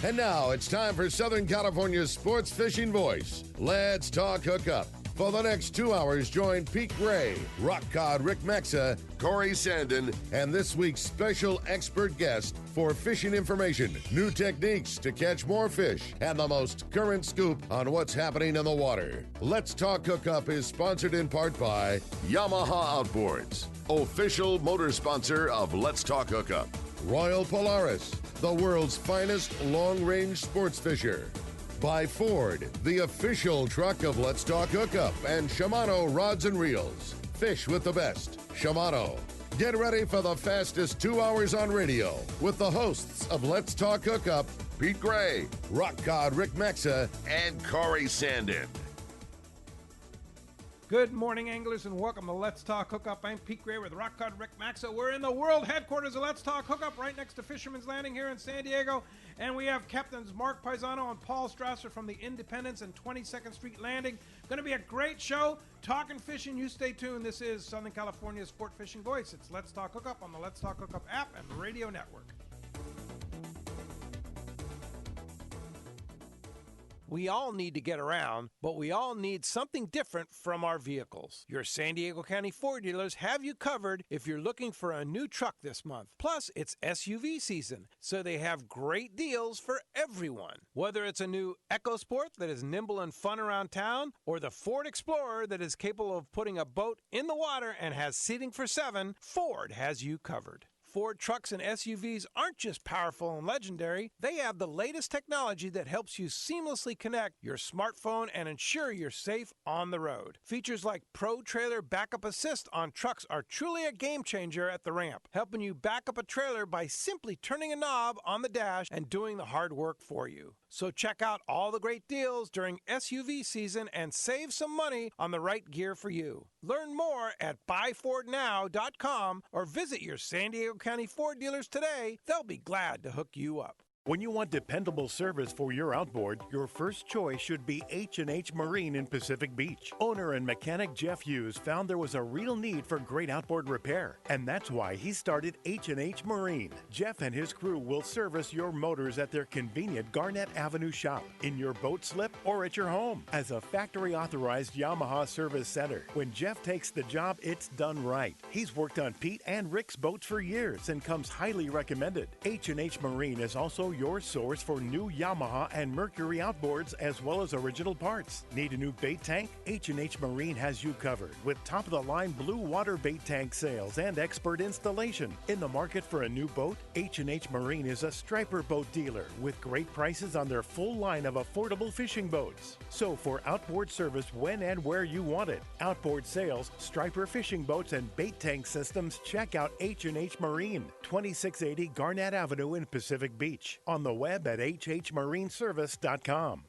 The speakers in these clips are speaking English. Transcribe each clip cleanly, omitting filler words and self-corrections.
And now it's time for Southern California's sports fishing voice. Let's talk hookup. For the next 2 hours, join Pete Gray, Rock Cod Rick Maxa, Corey Sandin, and this week's special expert guest for fishing information, new techniques to catch more fish, and the most current scoop on what's happening in the water. Let's Talk Hookup is sponsored in part by Yamaha Outboards, official motor sponsor of Let's Talk Hookup. Royal Polaris, the world's finest long-range sports fisher. By Ford, the official truck of Let's Talk Hookup, and Shimano Rods and Reels. Fish with the best. Shimano. Get ready for the fastest 2 hours on radio with the hosts of Let's Talk Hookup, Pete Gray, Rock Cod Rick Maxa, and Corey Sandin. Good morning, anglers, and welcome to Let's Talk Hookup. I'm Pete Gray with Rock Cod Rick Maxa. We're in the world headquarters of Let's Talk Hookup right next to Fisherman's Landing here in San Diego. And we have Captains Mark Pisano and Paul Strasser from the Independence and 22nd Street Landing. Going to be a great show. Talking fishing, you stay tuned. This is Southern California's sport fishing voice. It's Let's Talk Hookup on the Let's Talk Hookup app and radio network. We all need to get around, but we all need something different from our vehicles. Your San Diego County Ford dealers have you covered if you're looking for a new truck this month. Plus, it's SUV season, so they have great deals for everyone. Whether it's a new EcoSport that is nimble and fun around town, or the Ford Explorer that is capable of putting a boat in the water and has seating for 7, Ford has you covered. Ford trucks and SUVs aren't just powerful and legendary. They have the latest technology that helps you seamlessly connect your smartphone and ensure you're safe on the road. Features like Pro Trailer Backup Assist on trucks are truly a game changer at the ramp, helping you back up a trailer by simply turning a knob on the dash and doing the hard work for you. So check out all the great deals during SUV season and save some money on the right gear for you. Learn more at buyfordnow.com or visit your San Diego County Ford dealers today. They'll be glad to hook you up. When you want dependable service for your outboard, your first choice should be H&H Marine in Pacific Beach. Owner and mechanic Jeff Hughes found there was a real need for great outboard repair, and that's why he started H&H Marine. Jeff and his crew will service your motors at their convenient Garnett Avenue shop, in your boat slip, or at your home. As a factory-authorized Yamaha service center, when Jeff takes the job, it's done right. He's worked on Pete and Rick's boats for years and comes highly recommended. H&H Marine is also your source for new Yamaha and Mercury outboards as well as original parts. Need a new bait tank? H&H Marine has you covered with top-of-the-line blue water bait tank sales and expert installation. In the market for a new boat? H&H Marine is a striper boat dealer with great prices on their full line of affordable fishing boats. So for outboard service when and where you want it, outboard sales, striper fishing boats, and bait tank systems, check out H&H Marine, 2680 Garnett Avenue in Pacific Beach. On the web at hhmarineservice.com.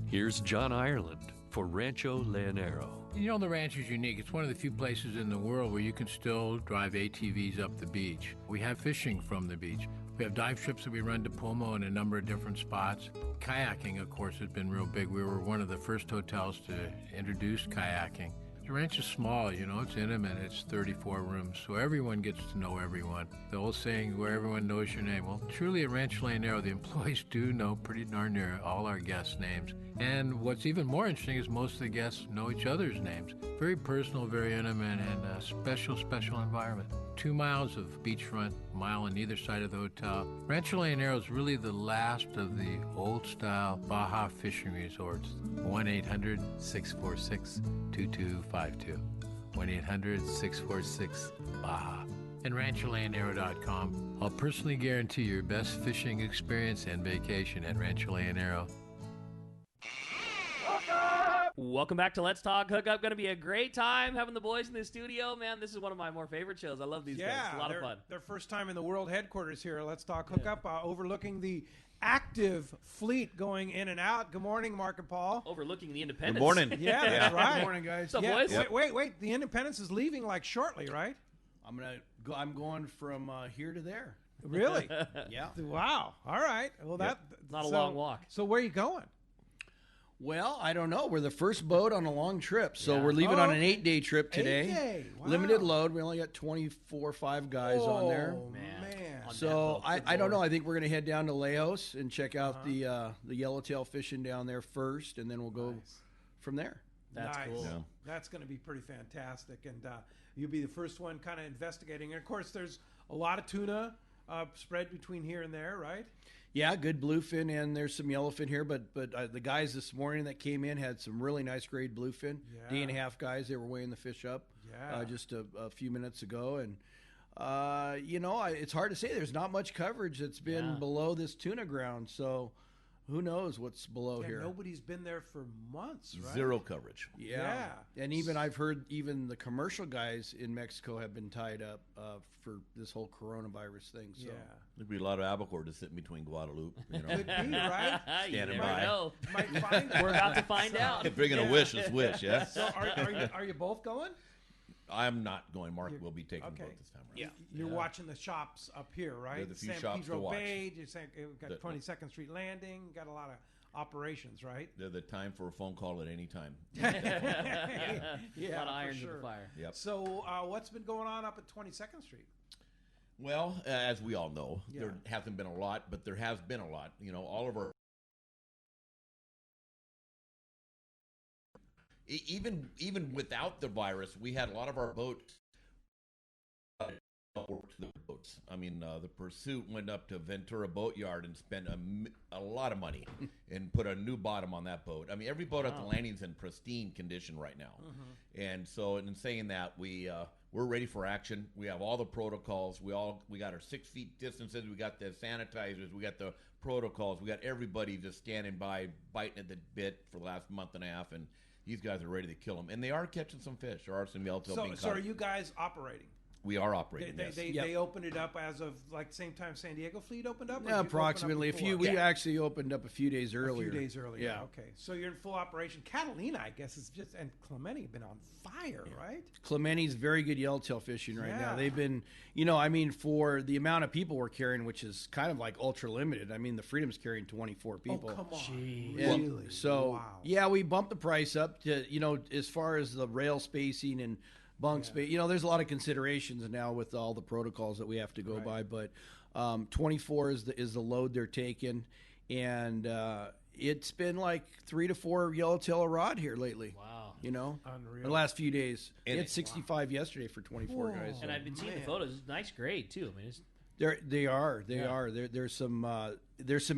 Here's John Ireland for Rancho Leonero. You know, the ranch is unique. It's one of the few places in the world where you can still drive ATVs up the beach. We have fishing from the beach. We have dive trips that we run to Pomo in a number of different spots. Kayaking, of course, has been real big. We were one of the first hotels to introduce kayaking. The ranch is small, you know, it's intimate, it's 34 rooms, so everyone gets to know everyone. The old saying, where everyone knows your name. Well, truly at Rancho Leonero, the employees do know pretty darn near all our guests' names. And what's even more interesting is most of the guests know each other's names. Very personal, very intimate, and a special, special environment. 2 miles of beachfront, a mile on either side of the hotel. Rancho Leonero is really the last of the old-style Baja fishing resorts. 1-800-646-2252. 1-800-646-BAJA. And RanchoLeonero.com. I'll personally guarantee your best fishing experience and vacation at Rancho Leonero. Welcome back to Let's Talk Hookup. Going to be a great time having the boys in the studio. Man, this is one of my more favorite shows. I love these guys. It's a lot of fun. Their first time in the world headquarters here. Let's Talk Hookup, overlooking the active fleet going in and out. Good morning, Mark and Paul. Overlooking the Independence. Good morning. Yeah, that's right. Good morning, guys. What's up, boys? Yep. Wait. The Independence is leaving like shortly, right? I'm going from here to there. Really? Yeah. Wow. All right. Well, Not a long walk. So where are you going? Well, I don't know. We're the first boat on a long trip, so we're leaving on an 8-day trip today. 8 day. Wow. Limited load. We only got 5 guys on there. Man. So I don't know. I think we're going to head down to Laos and check out the yellowtail fishing down there first, and then we'll go from there. That's cool. Yeah. That's going to be pretty fantastic, and you'll be the first one kind of investigating. And of course, there's a lot of tuna spread between here and there, right? Yeah, good bluefin, and there's some yellowfin here. But the guys this morning that came in had some really nice grade bluefin. Yeah. Day and a half guys. They were weighing the fish up just a few minutes ago, and it's hard to say. There's not much coverage that's been below this tuna ground, so who knows what's below here. Nobody's been there for months, right? Zero coverage. Yeah. And even I've heard even the commercial guys in Mexico have been tied up for this whole coronavirus thing. So there'd be a lot of albacore just sitting between Guadalupe. Could be, right? Standing by. Know. Might find We're about to find out. Bringing a wish is wish, yeah? So are you both going? I'm not going. Mark will be taking both this time around. Yeah. You're watching the shops up here, right? There are the few San shops Pedro to watch. Bay, you've got 22nd Street Landing, got a lot of operations, right? They're the time for a phone call at any time. A lot of irons in the fire. Yep. So what's been going on up at 22nd Street? Well, as we all know, there hasn't been a lot, but there has been a lot. All of our even without the virus, we had a lot of our boats. I mean, the Pursuit went up to Ventura Boat Yard and spent a lot of money and put a new bottom on that boat. I mean, every boat at the landing's in pristine condition right now. And so, in saying that, we're ready for action. We have all the protocols. We got our 6 feet distances. We got the sanitizers. We got the protocols. We got everybody just standing by, biting at the bit for the last month and a half, and these guys are ready to kill them. And they are catching some fish. There are some yellowtail being caught. So are you guys operating? We are operating. They opened it up as of like the same time San Diego fleet opened up? Yeah, approximately. We actually opened up a few days earlier. A few days earlier. Yeah. Okay. So you're in full operation. Catalina, I guess, is just, and Clemente have been on fire, right? Clemente's very good yellowtail fishing right now. They've been, for the amount of people we're carrying, which is kind of like ultra limited. I mean, the Freedom's carrying 24 people. Oh, come on. Jeez. Really? So, we bumped the price up to, as far as the rail spacing and bunk space. There's a lot of considerations now with all the protocols that we have to go by, but 24 is the load they're taking, and it's been like 3 to 4 yellowtail a rod here lately. Wow. Unreal. The last few days. And it's 65 yesterday for 24 guys. And I've been seeing the photos. It's nice grade too. I mean, they are. There's some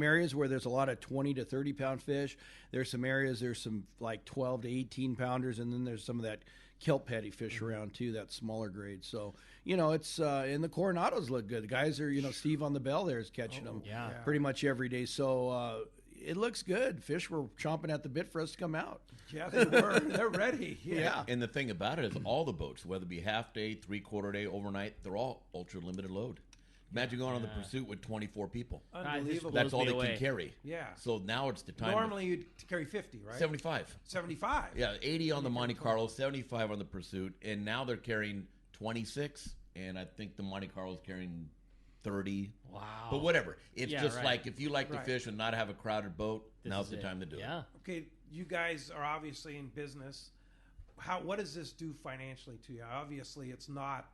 areas where there's a lot of 20 to 30 pound fish. There's some like 12 to 18 pounders, and then there's some of that kelp patty fish around too, that smaller grade. So it's and the Coronados look good. The guys are Steve on the Bell there is catching them pretty much every day. So it looks good. Fish were chomping at the bit for us to come out. Yeah, they were. They're ready. Yeah. And the thing about it is all the boats, whether it be half day, 3/4 day, overnight, they're all ultra limited load. Imagine going on the Pursuit with 24 people. Unbelievable. That's all they can carry. Yeah. So now it's the time. Normally you'd carry 50, right? 75. 75. Yeah, 80 on the Monte Carlo, 75 on the Pursuit, and now they're carrying 26, and I think the Monte Carlo's carrying 30. Wow. But whatever. It's like if you like to fish and not have a crowded boat, now's the time to do it. Okay, you guys are obviously in business. What does this do financially to you? Obviously, it's not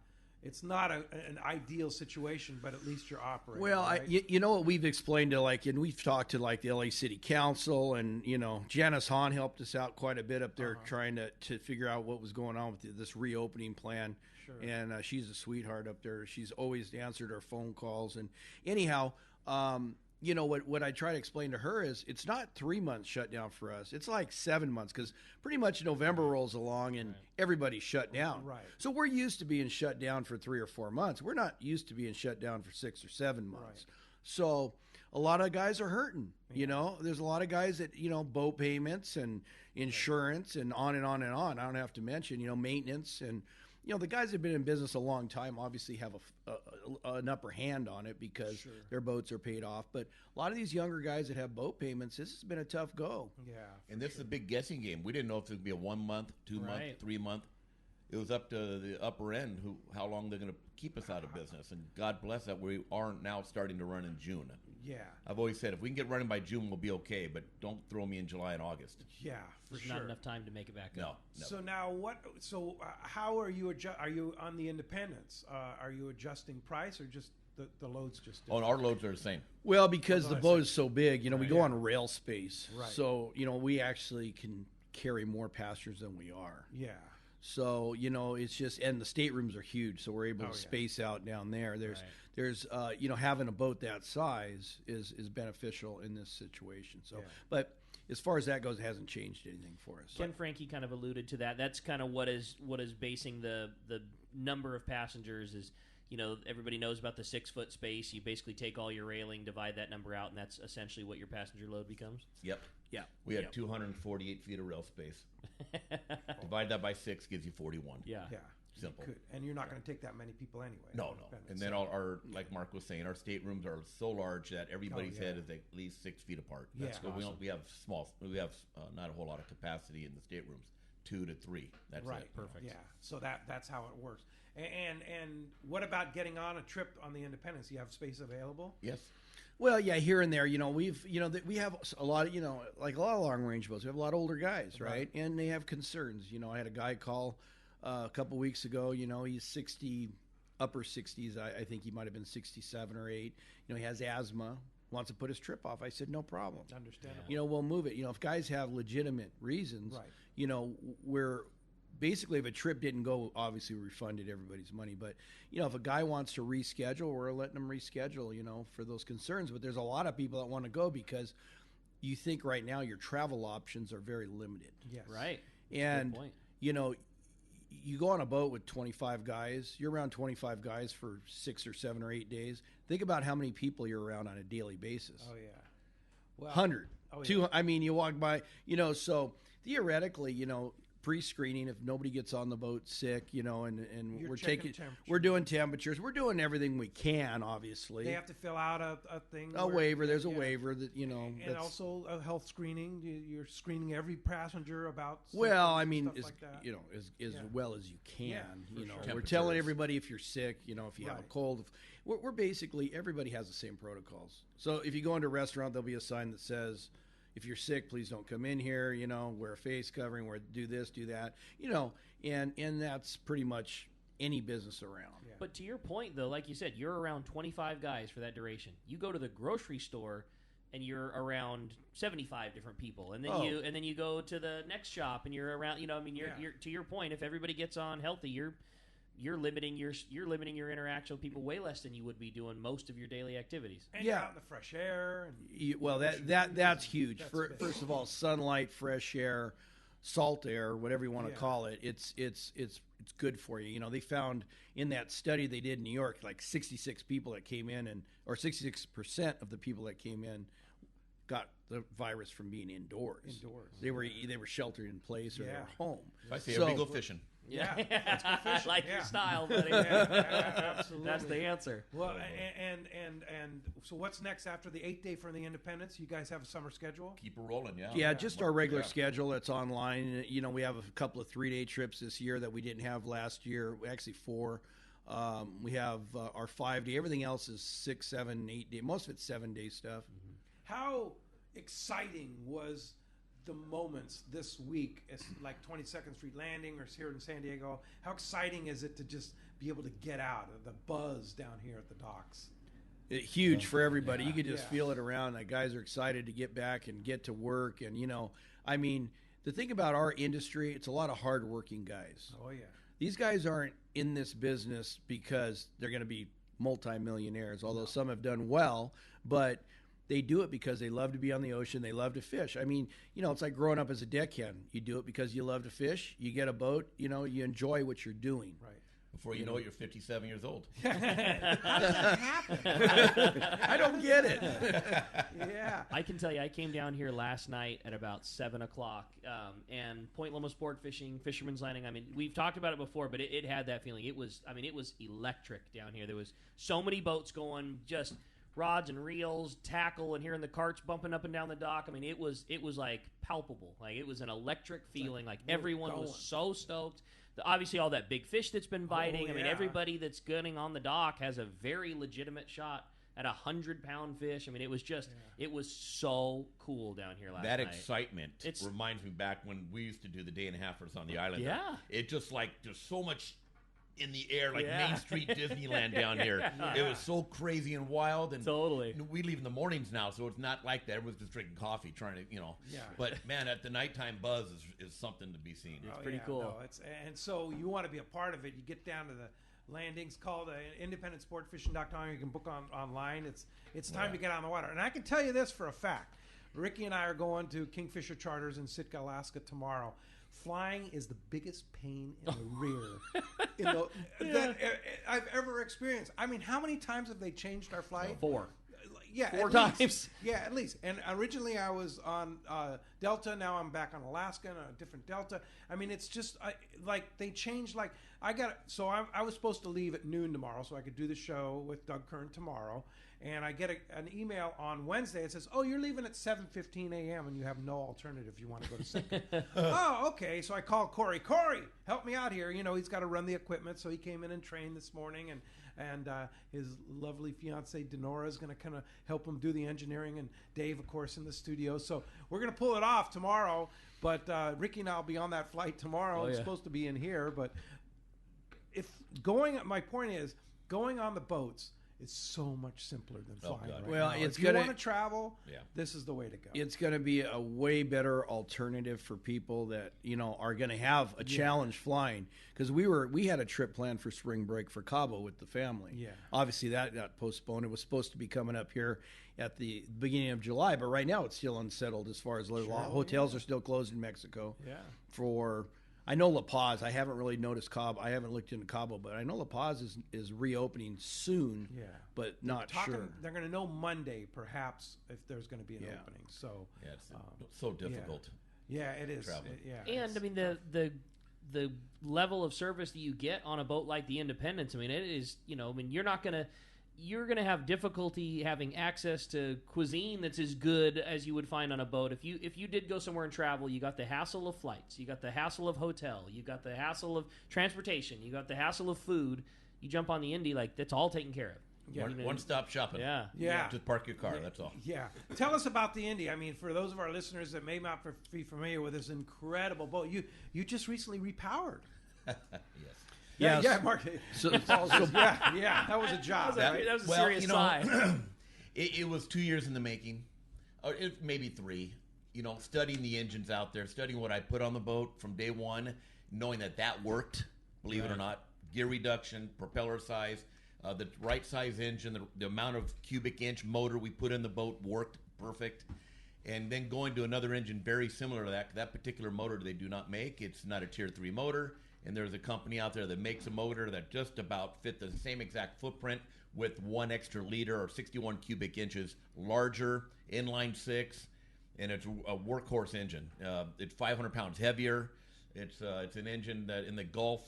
an ideal situation, but at least you're operating. Well, right? what we've explained to and we've talked to the LA City Council, and Janice Hahn helped us out quite a bit up there trying to figure out what was going on with this reopening plan. Sure. And she's a sweetheart up there. She's always answered our phone calls. And anyhow, what I try to explain to her is it's not 3 months shut down for us. It's like 7 months, because pretty much November rolls along and everybody's shut down. Right. So we're used to being shut down for 3 or 4 months. We're not used to being shut down for 6 or 7 months. Right. So a lot of guys are hurting. There's a lot of guys that boat payments and insurance and on and on and on. I don't have to mention maintenance and. The guys that have been in business a long time obviously have an upper hand on it because their boats are paid off. But a lot of these younger guys that have boat payments, this has been a tough go. Yeah. And this is a big guessing game. We didn't know if it would be a 1 month, 2 month, 3 month. It was up to the upper end how long they're going to keep us out of business. And God bless that we are now starting to run in June. Yeah. I've always said if we can get running by June, we'll be okay. But don't throw me in July and August. Yeah, for sure. Not enough time to make it back up. No. So now how are you are you on the independents? Are you adjusting price or just the load's just Oh, different? and our loads are the same. Well, because Well, the no, I boat see. is so big, we Right. go on rail space. Right. So, we actually can carry more passengers than we are. Yeah. So, it's just, and the staterooms are huge, so we're able Oh, to yeah. space out down there. There's, Right. having a boat that size is beneficial in this situation. So, Yeah. but as far as that goes, it hasn't changed anything for us. Ken Frankie kind of alluded to that. That's kind of what is basing the number of passengers is. Everybody knows about the 6-foot space. You basically take all your railing, divide that number out, and that's essentially what your passenger load becomes. Yep. Yeah. We had 248 feet of rail space. Divide that by 6 gives you 41. Yeah. Yeah. Simple. Good. And you're not going to take that many people anyway. No. And then our like Mark was saying, our staterooms are so large that everybody's Oh, yeah. head is at least 6 feet apart. Yeah. So we have not a whole lot of capacity in the staterooms, 2 to 3. That's Right. it. Perfect. Yeah. So that's how it works. And what about getting on a trip on the Independence? You have space available? Yes. Well, yeah, here and there, we have a lot of, like a lot of long range boats. We have a lot of older guys, right? And they have concerns. I had a guy call a couple weeks ago. He's 60, upper 60s. I think he might have been 67 or 8. He has asthma, wants to put his trip off. I said, no problem. Understandable. We'll move it. If guys have legitimate reasons, Right. we're basically, if a trip didn't go, obviously we refunded everybody's money. But, if a guy wants to reschedule, we're letting them reschedule, for those concerns. But there's a lot of people that want to go because you think right now your travel options are very limited. Yes. Right. And, Good point. You go on a boat with 25 guys, you're around 25 guys for 6 or 7 or 8 days. Think about how many people you're around on a daily basis. Oh, yeah. Well, 100. Oh, yeah. 200. I mean, you walk by, so theoretically, pre-screening, if nobody gets on the boat sick, and You're we're checking taking, temperature. we're doing temperatures, we're doing everything we can, obviously. They have to fill out a thing. A where- waiver. There's a yeah. waiver that, And that's, also a health screening. You're screening every passenger about. well, symptoms I and mean, stuff as, like that. as Yeah. well as you can. Yeah, for sure. We're Temperatures. telling everybody if you're sick, if you have a Right. cold. We're basically, everybody has the same protocols. So if you go into a restaurant, there'll be a sign that says, if you're sick, please don't come in here, wear a face covering, do this, do that, and that's pretty much any business around. Yeah. But to your point, though, like you said, you're around 25 guys for that duration. You go to the grocery store, and you're around 75 different people, and then Oh. you go to the next shop, and you're around. You're to your point. If everybody gets on healthy, you're limiting your interaction with people way less than you would be doing most of your daily activities. And you're Yeah. out in the fresh air. And Well, that's huge. That's big. First of all, sunlight, fresh air, salt air, whatever you want to Yeah. call it, it's good for you. They found in that study they did in New York, like 66 people that came in, or 66% of the people that came in got the virus from being indoors. They were sheltered in place or they Yeah. were home. I say So- everybody go fishing. Yeah. I like your Yeah. style, buddy. Absolutely. That's the answer. Well, and so what's next after the 8th day from the Independence? You guys have a summer schedule? Keep it rolling, yeah. Yeah, just our regular Yeah. schedule that's online. We have a couple of 3-day trips this year that we didn't have last year. Actually, 4. We have our 5-day. Everything else is 6, 7, 8 day. Most of it's 7-day stuff. How exciting was the moments this week? It's like 22nd Street Landing or here in San Diego. How exciting is it to just be able to get out of the buzz down here at the docks? Huge for everybody. You could just Yeah. feel it around. Like guys are excited to get back and get to work. And the thing about our industry, it's a lot of hardworking guys. Oh, yeah. These guys aren't in this business because they're going to be multimillionaires, although some have done well, but they do it because they love to be on the ocean. They love to fish. It's like growing up as a deckhand. You do it because you love to fish. You get a boat, you enjoy what you're doing. Right. Before you know it, you're 57 years old. How does that happen? I don't get it. Yeah. I can tell you, I came down here last night at about 7 o'clock, and Point Loma Sport Fishing, Fisherman's Landing. We've talked about it before, but it had that feeling. It was electric down here. There was so many boats going, just rods and reels, tackle, and hearing the carts bumping up and down the dock. It was like palpable. Like it was an electric feeling. Like everyone was so stoked. Obviously, all that big fish that's been biting. yeah. Everybody that's gunning on the dock has a very legitimate shot at 100-pound fish. It was just, it was so cool down here last That night. excitement reminds me back when we used to do the day and a halfers on the island. Yeah. It just like, there's so much in the air like Main Street Disneyland down here. It was so crazy and wild. And Totally. we leave in the mornings now, so it's not like that. Everyone's just drinking coffee, trying to, Yeah. But man, at the nighttime buzz is something to be seen. Oh, pretty cool. No, and so you want to be a part of it. You get down to the landings, call the independentsportfishing.com. You can book online. It's time to get on the water. And I can tell you this for a fact. Ricky and I are going to Kingfisher Charters in Sitka, Alaska tomorrow. Flying is the biggest pain in the rear that I've ever experienced. I mean, how many times have they changed our flight? 4. Yeah, 4 at times. Least. Yeah, at least. And originally I was on Delta. Now I'm back on Alaska and a different Delta. I mean, it's just like they changed. Like I was supposed to leave at noon tomorrow so I could do the show with Doug Kern tomorrow. And I get an email on Wednesday. It says, "Oh, you're leaving at 7:15 a.m. and you have no alternative. You want to go to Sitka." Oh, okay. So I called Corey. Corey, help me out here. He's got to run the equipment. So he came in and trained this morning, and his lovely fiance Denora is going to kind of help him do the engineering, and Dave, of course, in the studio. So we're going to pull it off tomorrow. But Ricky and I'll be on that flight tomorrow. It's supposed to be in here, but my point is going on the boats. It's so much simpler than flying. Right well, now. if you want to travel, this is the way to go. It's going to be a way better alternative for people that are going to have a challenge flying. Because we had a trip planned for spring break for Cabo with the family. Yeah. Obviously that got postponed. It was supposed to be coming up here at the beginning of July, but right now it's still unsettled as far as hotels are still closed in Mexico. Yeah. I know La Paz. I haven't really noticed Cabo. I haven't looked into Cabo, but I know La Paz is reopening soon. Yeah, but not sure. They're going to know Monday, perhaps, if there's going to be an opening. So it's so difficult. Yeah, it is. And I mean the level of service that you get on a boat like the Independence. I mean, it is. You're going to have difficulty having access to cuisine that's as good as you would find on a boat. If you did go somewhere and travel, you got the hassle of flights, you got the hassle of hotel, you got the hassle of transportation, you got the hassle of food. You jump on the Indy, that's all taken care of. Yeah. One-stop shopping. Yeah. Just park your car, that's all. Yeah. Tell us about the Indy. I mean, for those of our listeners that may not be familiar with this incredible boat, you just recently repowered. Yes. Yeah, Mark. That was a job. That was a serious sign. It was 2 years in the making, or maybe 3. Studying the engines out there, studying what I put on the boat from day one, knowing that worked. Believe it or not, gear reduction, propeller size, the right size engine, the amount of cubic inch motor we put in the boat worked perfect. And then going to another engine very similar to that particular motor they do not make. It's not a Tier 3 motor. And there's a company out there that makes a motor that just about fit the same exact footprint with 1 extra liter or 61 cubic inches larger, inline 6, and it's a workhorse engine. It's 500 pounds heavier. It's an engine that in the Gulf,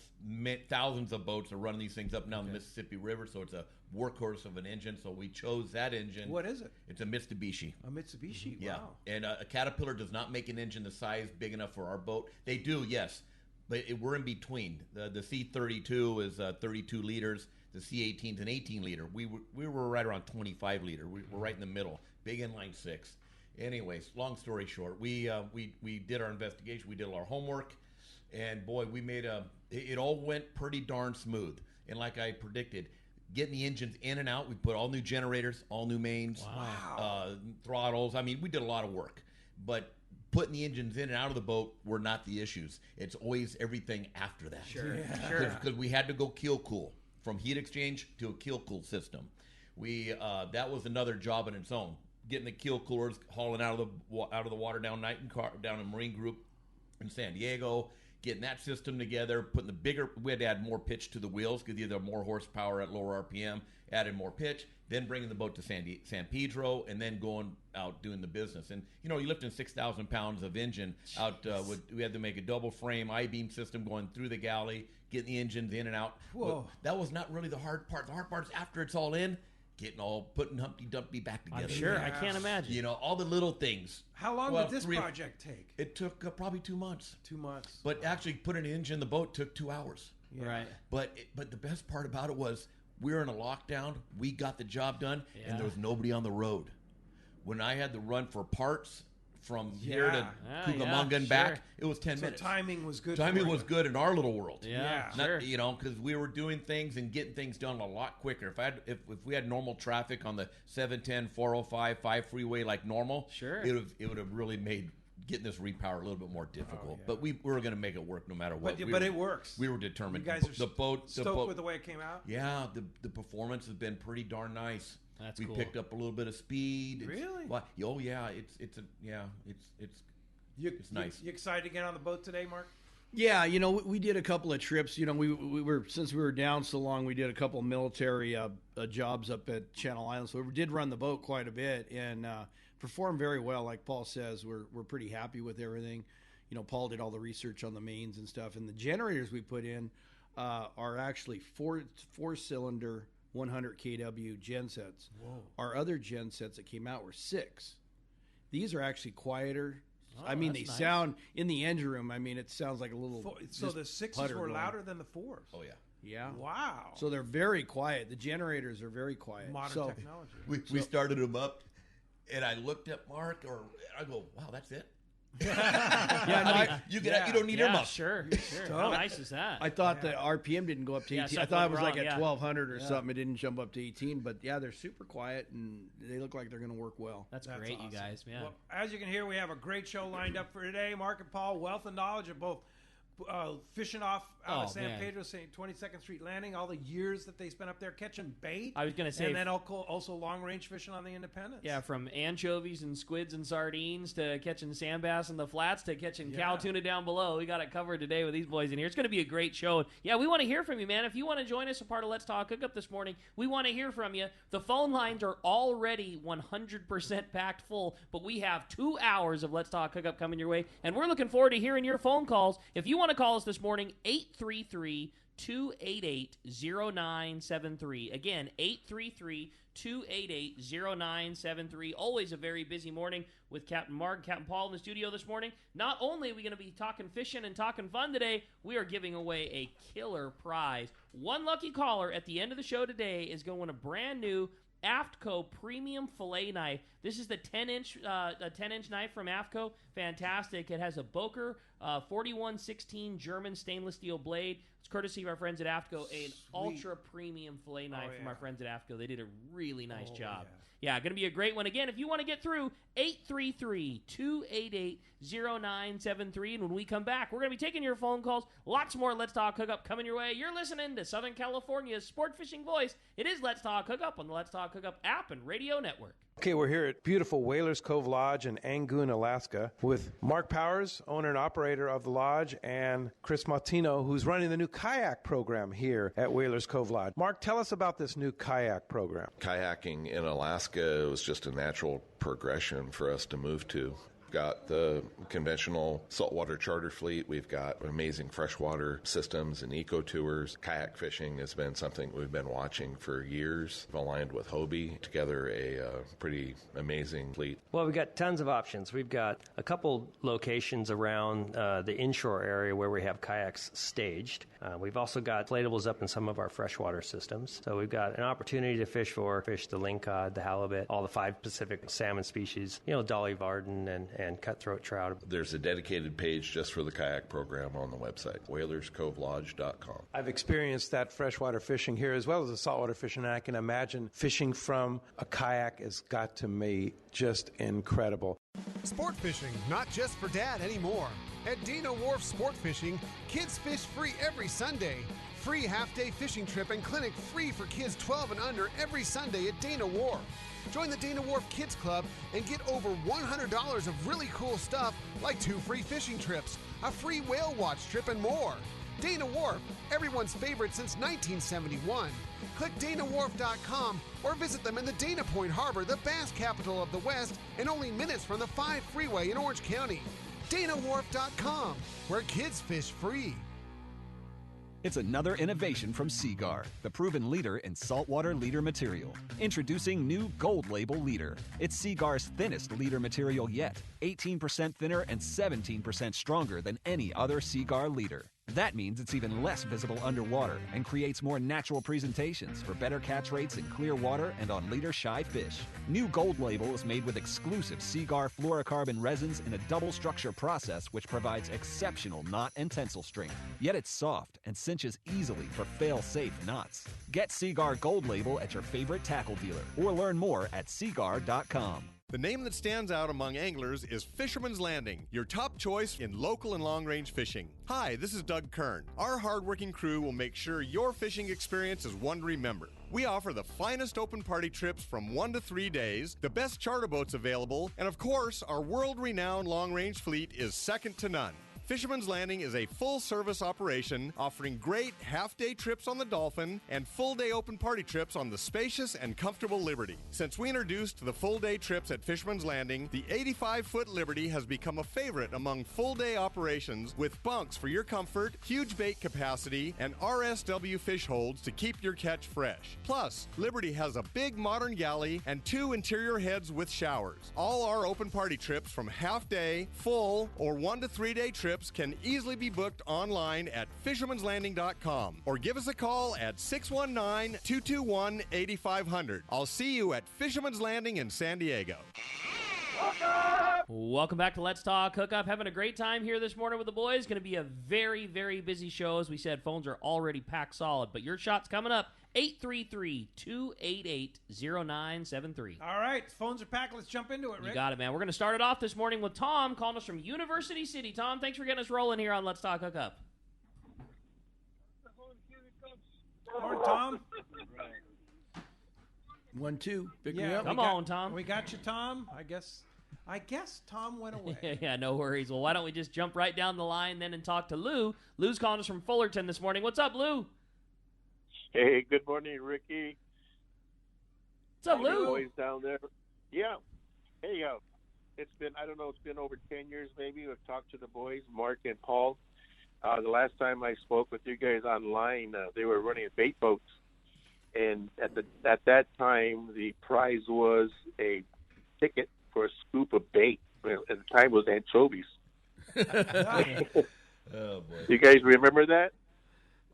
thousands of boats are running these things up and down the Mississippi River, so it's a workhorse of an engine. So we chose that engine. What is it? It's a Mitsubishi. A Mitsubishi, yeah. Wow. And a Caterpillar does not make an engine the size big enough for our boat. They do, yes. But we're in between. The C32 is 32 liters. The C18 is an 18 liter. We were right around 25 liter. We're right in the middle. Big inline 6. Anyways, long story short, we did our investigation. We did our homework, and boy, we made it all went pretty darn smooth. And like I predicted, getting the engines in and out. We put all new generators, all new mains, throttles. I mean, we did a lot of work, but putting the engines in and out of the boat were not the issues. It's always everything after that. Sure. Because we had to go keel cool from heat exchange to a keel cool system. That was another job in its own. Getting the keel coolers, hauling out of the water down in Marine Group in San Diego, getting that system together, we had to add more pitch to the wheels because either more horsepower at lower RPM, added more pitch, then bringing the boat to San Pedro, and then going out doing the business. And, you're lifting 6,000 pounds of engine out. We had to make a double frame I-beam system going through the galley, getting the engines in and out. Whoa. But that was not really the hard part. The hard part is after it's all in, putting Humpty Dumpty back together. I'm sure. I can't imagine. All the little things. How long did this project take? It took probably 2 months. 2 months. But actually putting an engine in the boat took 2 hours. Yeah. Right. But the best part about it was we were in a lockdown. We got the job done, and there was nobody on the road. When I had to run for parts from here to Cucamonga and sure. back, it was 10 So minutes. timing was good. Timing for was you. good in our little world. Yeah, Not, sure. you know, because we were doing things and getting things done a lot quicker. If we had normal traffic on the 710, 405, 5 freeway like normal, Sure. it would have really made getting this repower a little bit more difficult. But we were going to make it work no matter what. But it works. We were determined. You guys are stoked with the way it came out. Yeah, the performance has been pretty darn nice. That's we cool. picked up a little bit of speed. Really? Oh yeah, it's nice. You excited to get on the boat today, Mark? Yeah, you know, we did a couple of trips. You know, we were, since we were down so long, we did a couple of military jobs up at Channel Islands. So we did run the boat quite a bit and performed very well. Like Paul says, we're pretty happy with everything. You know, Paul did all the research on the mains and stuff, and the generators we put in are actually four-cylinder 100 kW gensets. Whoa. Our other gensets that came out were 6. These are actually quieter. Oh, I mean, they that's nice. sound in the engine room. I mean, it sounds like a little. So just the 6s putter were going. louder than the 4s. Oh yeah. Yeah. Wow. So they're very quiet. The generators are very quiet. Modern So- technology. We started them up, and I looked at Mark, or I go, "Wow, that's it." Yeah, no, You don't need ear muffs. Sure. How nice is that? I thought the RPM didn't go up to 18. I something thought it was went like wrong, at yeah. 1200 or something. It didn't jump up to 18. But yeah, they're super quiet and they look like they're going to work well. That's That's great, awesome. you guys, man. Well, as you can hear, we have a great show lined up for today. Mark and Paul, wealth and knowledge of both fishing off out of San man. Pedro, 22nd Street Landing, all the years that they spent up there catching bait. I was gonna say- and then also long-range fishing on the Independence. Yeah, from anchovies and squids and sardines to catching sand bass in the flats to catching cow tuna down below. We got it covered today with these boys in here. It's going to be a great show. Yeah, we want to hear from you, man. If you want to join us a part of Let's Talk Hookup this morning, we want to hear from you. The phone lines are already 100% packed full, but we have 2 hours of Let's Talk Hookup coming your way, and we're looking forward to hearing your phone calls. If you want to call us this morning, 833-288-0973. Again, 833-288-0973. Always a very busy morning with Captain Mark, Captain Paul in the studio this morning. Not only are we going to be talking fishing and talking fun today, we are giving away a killer prize. One lucky caller at the end of the show today is going to win a brand new AFTCO premium fillet knife. This is the 10-inch knife from AFTCO. Fantastic. It has a Boker 4116 German stainless steel blade. It's courtesy of our friends at AFTCO, an ultra premium fillet knife from our friends at AFTCO. They did a really nice job. Yeah, going to be a great one. Again, if you want to get through, 833-288-0973. And when we come back, we're going to be taking your phone calls. Lots more Let's Talk Hookup coming your way. You're listening to Southern California's sport fishing voice. It is Let's Talk Hookup on the Let's Talk Hookup app and radio network. Okay, we're here at beautiful Whalers Cove Lodge in Angoon, Alaska, with Mark Powers, owner and operator of the lodge, and Chris Martino, who's running the new kayak program here at Whalers Cove Lodge. Mark, tell us about this new kayak program. Kayaking in Alaska was just a natural progression for us to move to. Got the conventional saltwater charter fleet. We've got amazing freshwater systems and eco tours. Kayak fishing has been something we've been watching for years. We've aligned with Hobie together a pretty amazing fleet. Well, we've got tons of options. We've got a couple locations around the inshore area where we have kayaks staged. We've also got inflatables up in some of our freshwater systems. So we've got an opportunity to fish the lingcod, the halibut, all the 5 Pacific salmon species, Dolly Varden and cutthroat trout. There's a dedicated page just for the kayak program on the website, whalerscovelodge.com. I've experienced that freshwater fishing here as well as the saltwater fishing, and I can imagine fishing from a kayak has got to be just incredible. Sport fishing, not just for dad anymore. At Dana Wharf Sport Fishing, kids fish free every Sunday. Free half-day fishing trip and clinic free for kids 12 and under every Sunday at Dana Wharf. Join the Dana Wharf Kids Club and get over $100 of really cool stuff like 2 free fishing trips, a free whale watch trip, and more. Dana Wharf, everyone's favorite since 1971. Click DanaWharf.com or visit them in the Dana Point Harbor, the bass capital of the West, and only minutes from the 5 freeway in Orange County. DanaWharf.com, where kids fish free. It's another innovation from Seaguar, the proven leader in saltwater leader material. Introducing new Gold Label Leader. It's Seaguar's thinnest leader material yet, 18% thinner and 17% stronger than any other Seaguar leader. That means it's even less visible underwater and creates more natural presentations for better catch rates in clear water and on leader-shy fish. New Gold Label is made with exclusive Seagar fluorocarbon resins in a double structure process which provides exceptional knot and tensile strength. Yet it's soft and cinches easily for fail-safe knots. Get Seagar Gold Label at your favorite tackle dealer or learn more at seagar.com. The name that stands out among anglers is Fisherman's Landing, your top choice in local and long-range fishing. Hi, this is Doug Kern. Our hardworking crew will make sure your fishing experience is one to remember. We offer the finest open party trips from 1 to 3 days, the best charter boats available, and of course, our world-renowned long-range fleet is second to none. Fisherman's Landing is a full-service operation offering great half-day trips on the Dolphin and full-day open party trips on the spacious and comfortable Liberty. Since we introduced the full-day trips at Fisherman's Landing, the 85-foot Liberty has become a favorite among full-day operations with bunks for your comfort, huge bait capacity, and RSW fish holds to keep your catch fresh. Plus, Liberty has a big modern galley and 2 interior heads with showers. All our open party trips from half-day, full, or 1 to 3 day trips can easily be booked online at fishermanslanding.com or give us a call at 619-221-8500. I'll see you at Fisherman's Landing in San Diego. Welcome back to Let's Talk Hookup. Having a great time here this morning with the boys. Going to be a very, very busy show. As we said, phones are already packed solid, but your shot's coming up. 833-288-0973. All right, phones are packed. Let's jump into it, Rick. You got it, man. We're going to start it off this morning with Tom calling us from University City. Tom, thanks for getting us rolling here on Let's Talk Hookup. Morning, Tom. 1, 2. Pick me Yeah, up. Come on, Tom. We got you, Tom. I guess Tom went away. Yeah, no worries. Well, why don't we just jump right down the line then and talk to Lou. Lou's calling us from Fullerton this morning. What's up, Lou? Hey, good morning, Ricky. What's up, Lou? Boys down there. Yeah. Hey, it's been over 10 years maybe. We've talked to the boys, Mark and Paul. The last time I spoke with you guys online, they were running bait boats. And at that time, the prize was a ticket for a scoop of bait. Well, at the time, it was anchovies. Oh, boy. You guys remember that?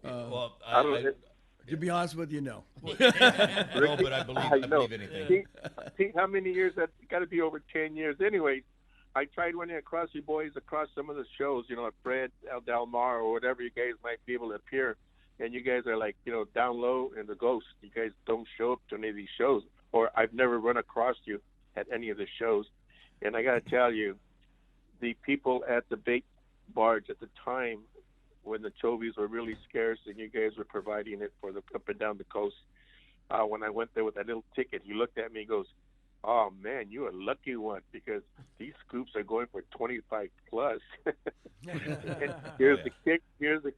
Well, to be honest with you, no. No, but I believe anything. See how many years? That's got to be over 10 years. Anyways, I tried running across you boys across some of the shows, at Fred, El Del Mar, or whatever you guys might be able to appear. And you guys are like, down low in the ghost. You guys don't show up to any of these shows. Or I've never run across you at any of the shows. And I got to tell you, the people at the bait barge at the time, when the chovies were really scarce and you guys were providing it for the up and down the coast, when I went there with that little ticket, he looked at me and goes, "Oh, man, you're a lucky one because these scoops are going for 25 plus." And here's the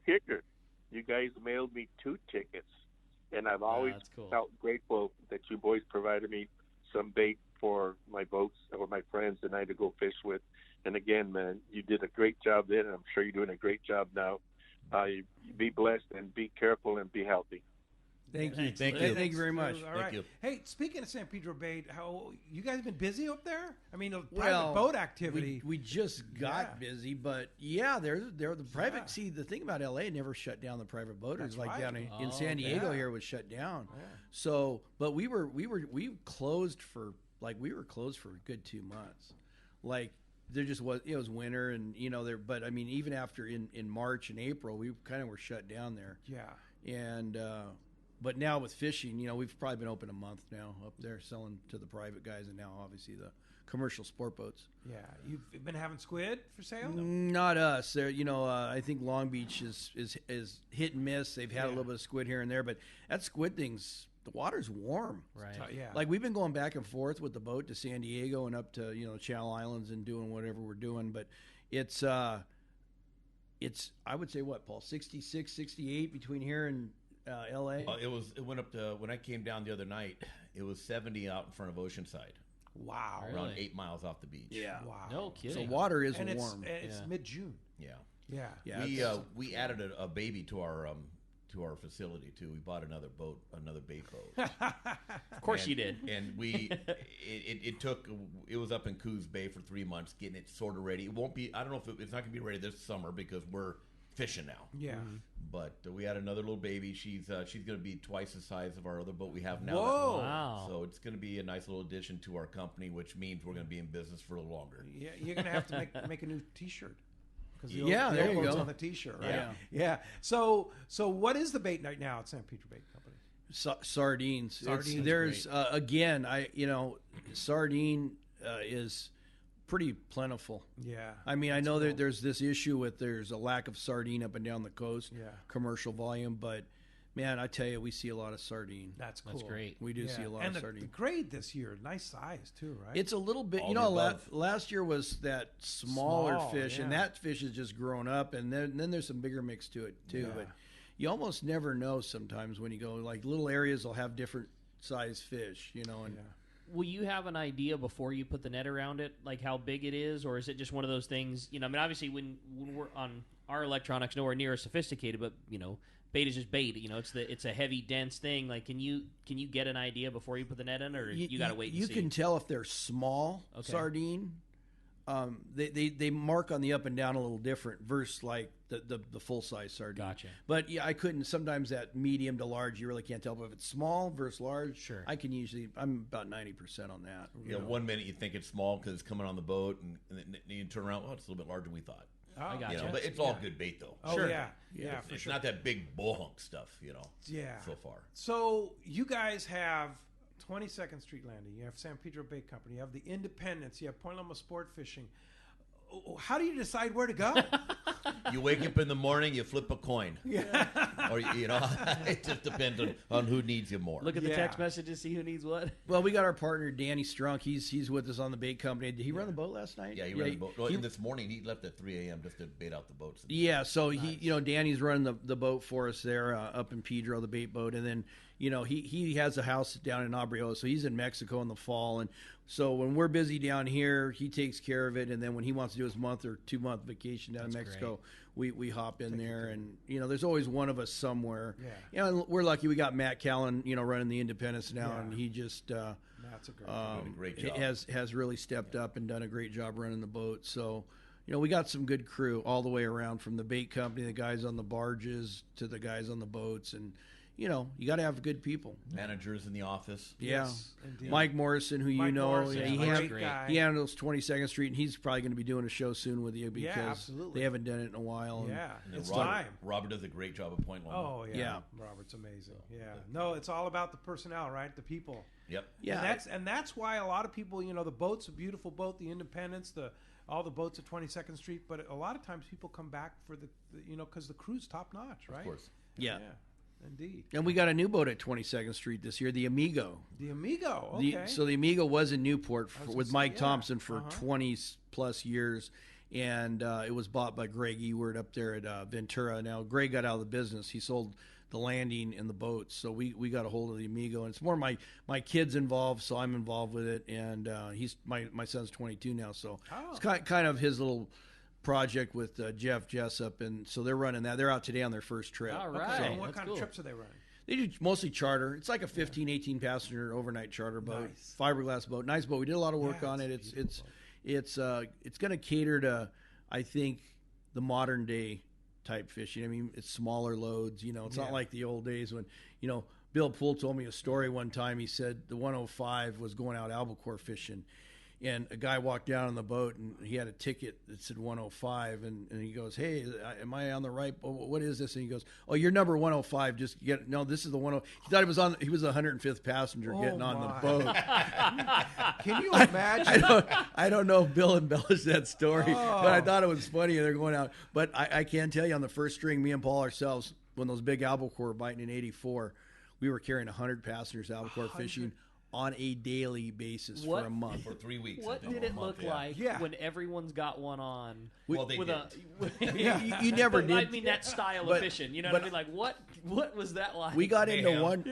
kicker. You guys mailed me 2 tickets, and I've always felt grateful that you boys provided me some bait for my boats or my friends and I to go fish with. And again, man, you did a great job then, and I'm sure you're doing a great job now. You be blessed and be careful and be healthy. Thank you. Thank you. Thank you very much. All right. you. Hey, speaking of San Pedro Bay, how you guys been busy up there? I mean, private boat activity. We just got busy, but there the private. Yeah. See, the thing about LA never shut down the private boaters. That's like right. down in San Diego here was shut down. Yeah. So, but we closed for a good 2 months. Like there just was, it was winter and there, but I mean, even after in March and April, we kind of were shut down there. Yeah. And, but now with fishing, we've probably been open a month now up there selling to the private guys and now obviously the commercial sport boats. Yeah. You've been having squid for sale? Not us. There, I think Long Beach is hit and miss. They've had a little bit of squid here and there, but that squid thing's, the water's warm. Right. Yeah. Like we've been going back and forth with the boat to San Diego and up to, Channel Islands and doing whatever we're doing, but it's I would say what, Paul, 66, 68 between here and LA. It went up to, when I came down the other night, it was 70 out in front of Oceanside. Wow. Around 8 miles off the beach. Yeah. Wow. No kidding. So water is and warm. It's mid-June. Yeah. Yeah. We added a baby to our facility too. We bought another bait boat. Of course you did. And it was up in Coos Bay for 3 months getting it sort of ready. It won't be, I don't know if it's not going to be ready this summer because we're fishing now. Yeah. But we had another little baby. She's going to be twice the size of our other boat we have now. Whoa. Wow. So it's going to be a nice little addition to our company, which means we're going to be in business for a little longer. Yeah, you're going to have to make a new T-shirt. Because the there old you boat's go. on the T-shirt, right? Yeah. Yeah. So what is the bait right now at San Pedro Bait Company? Sardines. Sardines, There's again, sardine is pretty plentiful. Yeah. I mean, I know that there's this issue with there's a lack of sardine up and down the coast. Yeah. Commercial volume, but man, I tell you, we see a lot of sardine. That's cool. That's great. We do see a lot and of the sardine. grade this year, nice size too, right? It's a little bit, All you the know, above. last year was that smaller Small, fish, and yeah. that fish has just grown up, and then there's some bigger mix to it too. Yeah. But you almost never know sometimes when you go, like little areas will have different size fish, you know, and Will you have an idea before you put the net around it, like how big it is, or is it just one of those things? You know, I mean, obviously, when we're on our electronics, nowhere near as sophisticated, but you know, bait is just bait. You know, it's a heavy, dense thing. Like, can you get an idea before you put the net in, or you got to wait and see? You can tell if they're small sardine. They mark on the up and down a little different versus like the full size sardine. Gotcha. But yeah, I couldn't. Sometimes that medium to large, you really can't tell. But if it's small versus large, Sure. I'm about 90% on that. Yeah, 1 minute you think it's small because it's coming on the boat, and then you turn around, it's a little bit larger than we thought. Oh, I got You know, you. but it's all good bait though. Oh yeah, for It's sure. not that big bullhunk stuff, you know. Yeah. So far. So you guys have 22nd Street Landing. You have San Pedro Bait Company. You have the Independence. You have Point Loma Sport Fishing. How do you decide where to go? You wake up in the morning, you flip a coin. Yeah. Or, you know, it just depends on who needs you more. Look at the text messages, see who needs what. Well, we got our partner Danny Strunk. He's with us on the bait company. Did he run the boat last night? Yeah, he ran the boat. Well, this morning he left at 3 a.m. just to bait out the boats. Yeah, so Danny's running the boat for us there up in Pedro, the bait boat, and then he has a house down in Abreu, so he's in Mexico in the fall, and so when we're busy down here, he takes care of it, and then when he wants to do his month or 2 month vacation down in Mexico, we hop in there, and there's always one of us somewhere. Yeah, and we're lucky we got Matt Callan, running the Independence now, and he just Matt's a great job. has really stepped up and done a great job running the boat. So. We got some good crew all the way around, from the bait company, the guys on the barges, to the guys on the boats, and you got to have good people. Managers in the office. Yeah, Yes, indeed. Mike Morrison, who Mike Morrison, he great guy. handles 22nd Street, and he's probably going to be doing a show soon with you because absolutely. they haven't done it in a while. and- Yeah, And it's Robert, time. Robert does a great job at Point Loma. Oh yeah. Yeah. Robert's amazing. Yeah, no, it's all about the personnel, right? The people. Yep. Yeah, and that's why a lot of people, the boat's a beautiful boat, the Independence, all the boats at 22nd Street, but a lot of times people come back for the because the crew's top notch, right? Of course. Yeah. Indeed. And we got a new boat at 22nd Street this year, the Amigo. The Amigo. Okay. So the Amigo was in Newport was with gonna Mike say, Thompson for 20 plus years, and it was bought by Greg Ewert up there at Ventura. Now Greg got out of the business; he sold the landing and the boats, so we got a hold of the Amigo, and it's more my kids involved, so I'm involved with it, and he's my son's 22 now, so it's kind of his little project with Jeff Jessup, and so they're running that. They're out today on their first trip. All Okay, right. and what That's kind cool. of trips are they running? They do mostly charter. It's like a 15, 18 passenger overnight charter boat, Nice. fiberglass boat, nice boat. We did a lot of work on it. It's going to cater to, I think, the modern day type fishing. I mean, it's smaller loads. It's not like the old days when Bill Poole told me a story one time. He said the 105 was going out albacore fishing, and a guy walked down on the boat, and he had a ticket that said 105, and he goes, "Hey, am I on the right? What is this?" And he goes, "Oh, you're number 105. Just get no. This is the 10." He thought he was the 105th passenger getting on the boat. Can you imagine? I don't know if Bill embellished that story, but I thought it was funny. They're going out, but I can tell you on the first string, me and Paul ourselves, when those big albacore were biting in '84, we were carrying 100 passengers albacore fishing on a daily basis for a month. For 3 weeks. What did it look like when everyone's got one on? Well, they You never did. I mean, that style of fishing. You know what I mean? Like, what was that like? We got into one.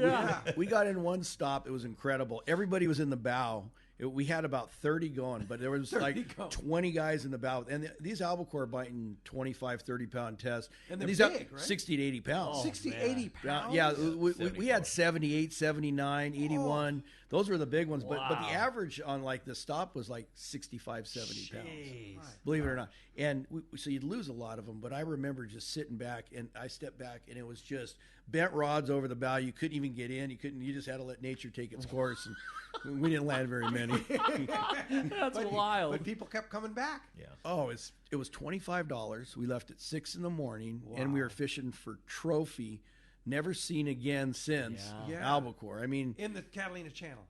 We got in one stop. It was incredible. Everybody was in the bow, We had about 30 going, but there was like 20 guys in the bow. And these albacore are biting 25, 30-pound tests. And they're these big, right? 60 to 80 pounds. 60, 80 pounds? Yeah, we had 78, 79, 81. Those were the big ones. But the average on like the stop was like 65, 70 pounds. Believe it or not. And so you'd lose a lot of them. But I remember just sitting back, and I stepped back, and it was just bent rods over the bow. You couldn't even get in. You just had to let nature take its course. And we didn't land very many. That's wild. But people kept coming back. Yeah. Oh, it was $25. We left at 6 a.m, and we were fishing for trophy, never seen again since albacore. I mean, in the Catalina Channel.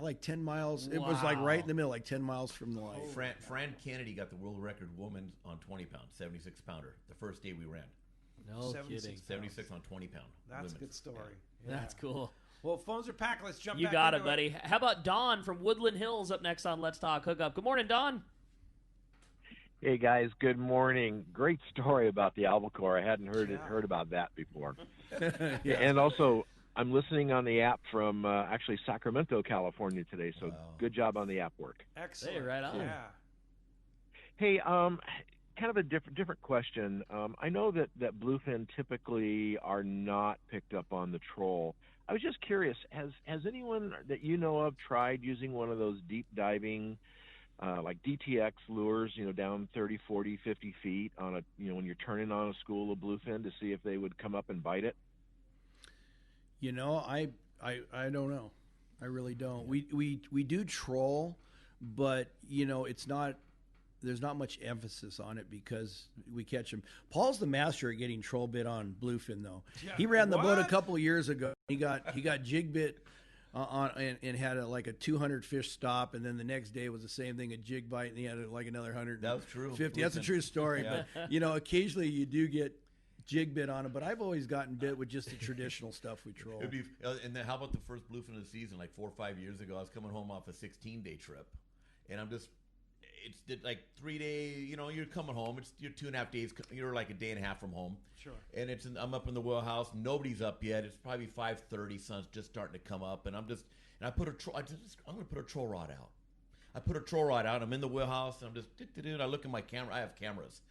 Like 10 miles. It was like right in the middle, like 10 miles from the line. Fran Kennedy got the world record woman on 20 pound, 76 pounder, the first day we ran. No kidding. 76 on 20 pound. That's women. a good story. Yeah. That's cool. Well, phones are packed. Let's jump You back got into it, buddy. How about Don from Woodland Hills up next on Let's Talk Hookup? Good morning, Don. Hey, guys. Good morning. Great story about the albacore. I hadn't heard about that before. And also, I'm listening on the app from actually Sacramento, California today, so good job on the app work. Excellent. Hey, right on. Yeah. Hey, kind of a different question. I know that bluefin typically are not picked up on the troll. I was just curious, has anyone that you know of tried using one of those deep diving, like DTX lures, down 30, 40, 50 feet on when you're turning on a school of bluefin to see if they would come up and bite it? I don't know. I really don't. We do troll, but it's not. There's not much emphasis on it because we catch them. Paul's the master at getting troll bit on bluefin, though. Yeah. He ran the boat a couple of years ago. He got jig bit on and had like a 200 fish stop, and then the next day was the same thing, a jig bite, and he had like another 150. That was true. That's a true story. Yeah. But occasionally you do get jig bit on it, but I've always gotten bit with just the traditional stuff we troll. And then how about the first bluefin of the season, like 4 or 5 years ago? I was coming home off a 16-day trip, and it's like 3 days, you're coming home. You're 2.5 days. You're like a day and a half from home. Sure. And I'm up in the wheelhouse. Nobody's up yet. It's probably 5:30. Sun's just starting to come up. And I'm going to put a troll rod out. I put a troll rod out. I'm in the wheelhouse. And I'm just, I look at my camera. I have cameras.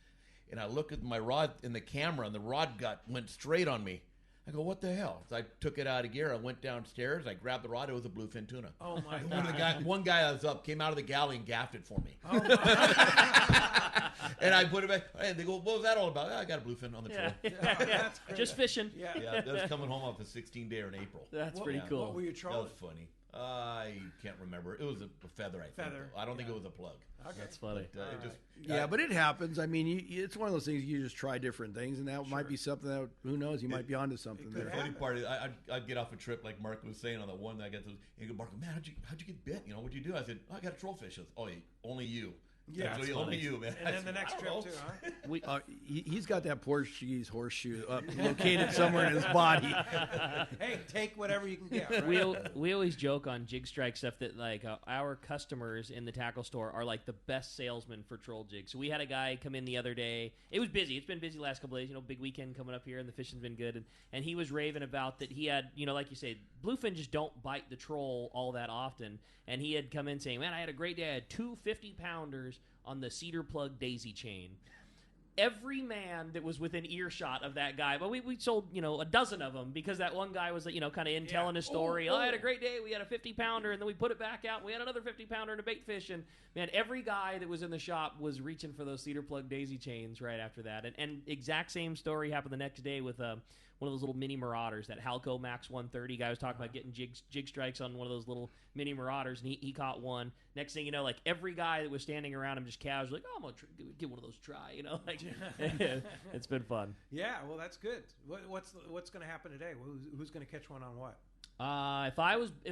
And I look at my rod in the camera, and the rod went straight on me. I go, what the hell? So I took it out of gear. I went downstairs. I grabbed the rod. It was a bluefin tuna. Oh, my God. One guy I was up came out of the galley and gaffed it for me. Oh, my. And I put it back. And they go, what was that all about? I got a bluefin on the troll. That's great. Just fishing. Yeah, that was coming home off a 16-day in April. That's pretty cool. What were you trolling? That was funny. I can't remember. It was a feather, I think. Feather. I don't think it was a plug. Okay. That's funny. But but it happens. I mean, it's one of those things you just try different things, and that might be something that, who knows, you might be onto something there. The funny part is I'd get off a trip like Mark was saying on the one that I got to, and he'd go, Mark, man, how'd you get bit? What'd you do? I said, I got a troll fish. He goes, oh, only you. Yeah, only you, man. And then the next trip too, huh? He's got that Portuguese horseshoe located somewhere in his body. Hey, take whatever you can get. Right? We always joke on Jig Strike stuff that like our customers in the tackle store are like the best salesmen for troll jigs. So we had a guy come in the other day. It was busy. It's been busy the last couple of days. Big weekend coming up here, and the fishing's been good. And he was raving about that. He had, like you say, bluefin just don't bite the troll all that often. And he had come in saying, man, I had a great day. I had 2 50-pounders on the cedar plug daisy chain. Every man that was within earshot of that guy, but we sold, a dozen of them because that one guy was, kind of telling his story. I had a great day. We had a 50-pounder, and then we put it back out. And we had another 50-pounder and a bait fish. And, man, every guy that was in the shop was reaching for those cedar plug daisy chains right after that. And exact same story happened the next day with one of those little mini Marauders, that Halco Max 130 guy was talking about getting jig strikes on one of those little mini Marauders, and he caught one. Next thing you know, like every guy that was standing around him just casually, like, I'm going to give one of those a try, It's been fun. Yeah, well, that's good. What's going to happen today? Who's going to catch one on what? If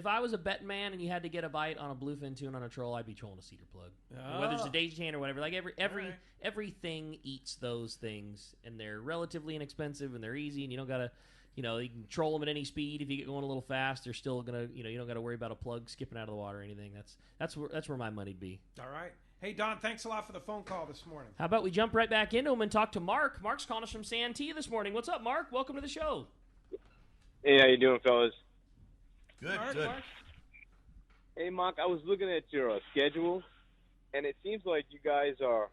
I was a bet man and you had to get a bite on a bluefin tune on a troll, I'd be trolling a cedar plug. Whether it's a daisy chain or whatever. Like everything eats those things, and they're relatively inexpensive and they're easy, and you don't gotta, you can troll them at any speed. If you get going a little fast, they're still gonna, you don't gotta worry about a plug skipping out of the water or anything. That's where my money'd be. All right. Hey, Don, thanks a lot for the phone call this morning. How about we jump right back into him and talk to Mark? Mark's calling us from Santee this morning. What's up, Mark? Welcome to the show. Hey, how you doing, fellas? Good, Mark, good. Mark. Hey, Mark, I was looking at your schedule, and it seems like you guys are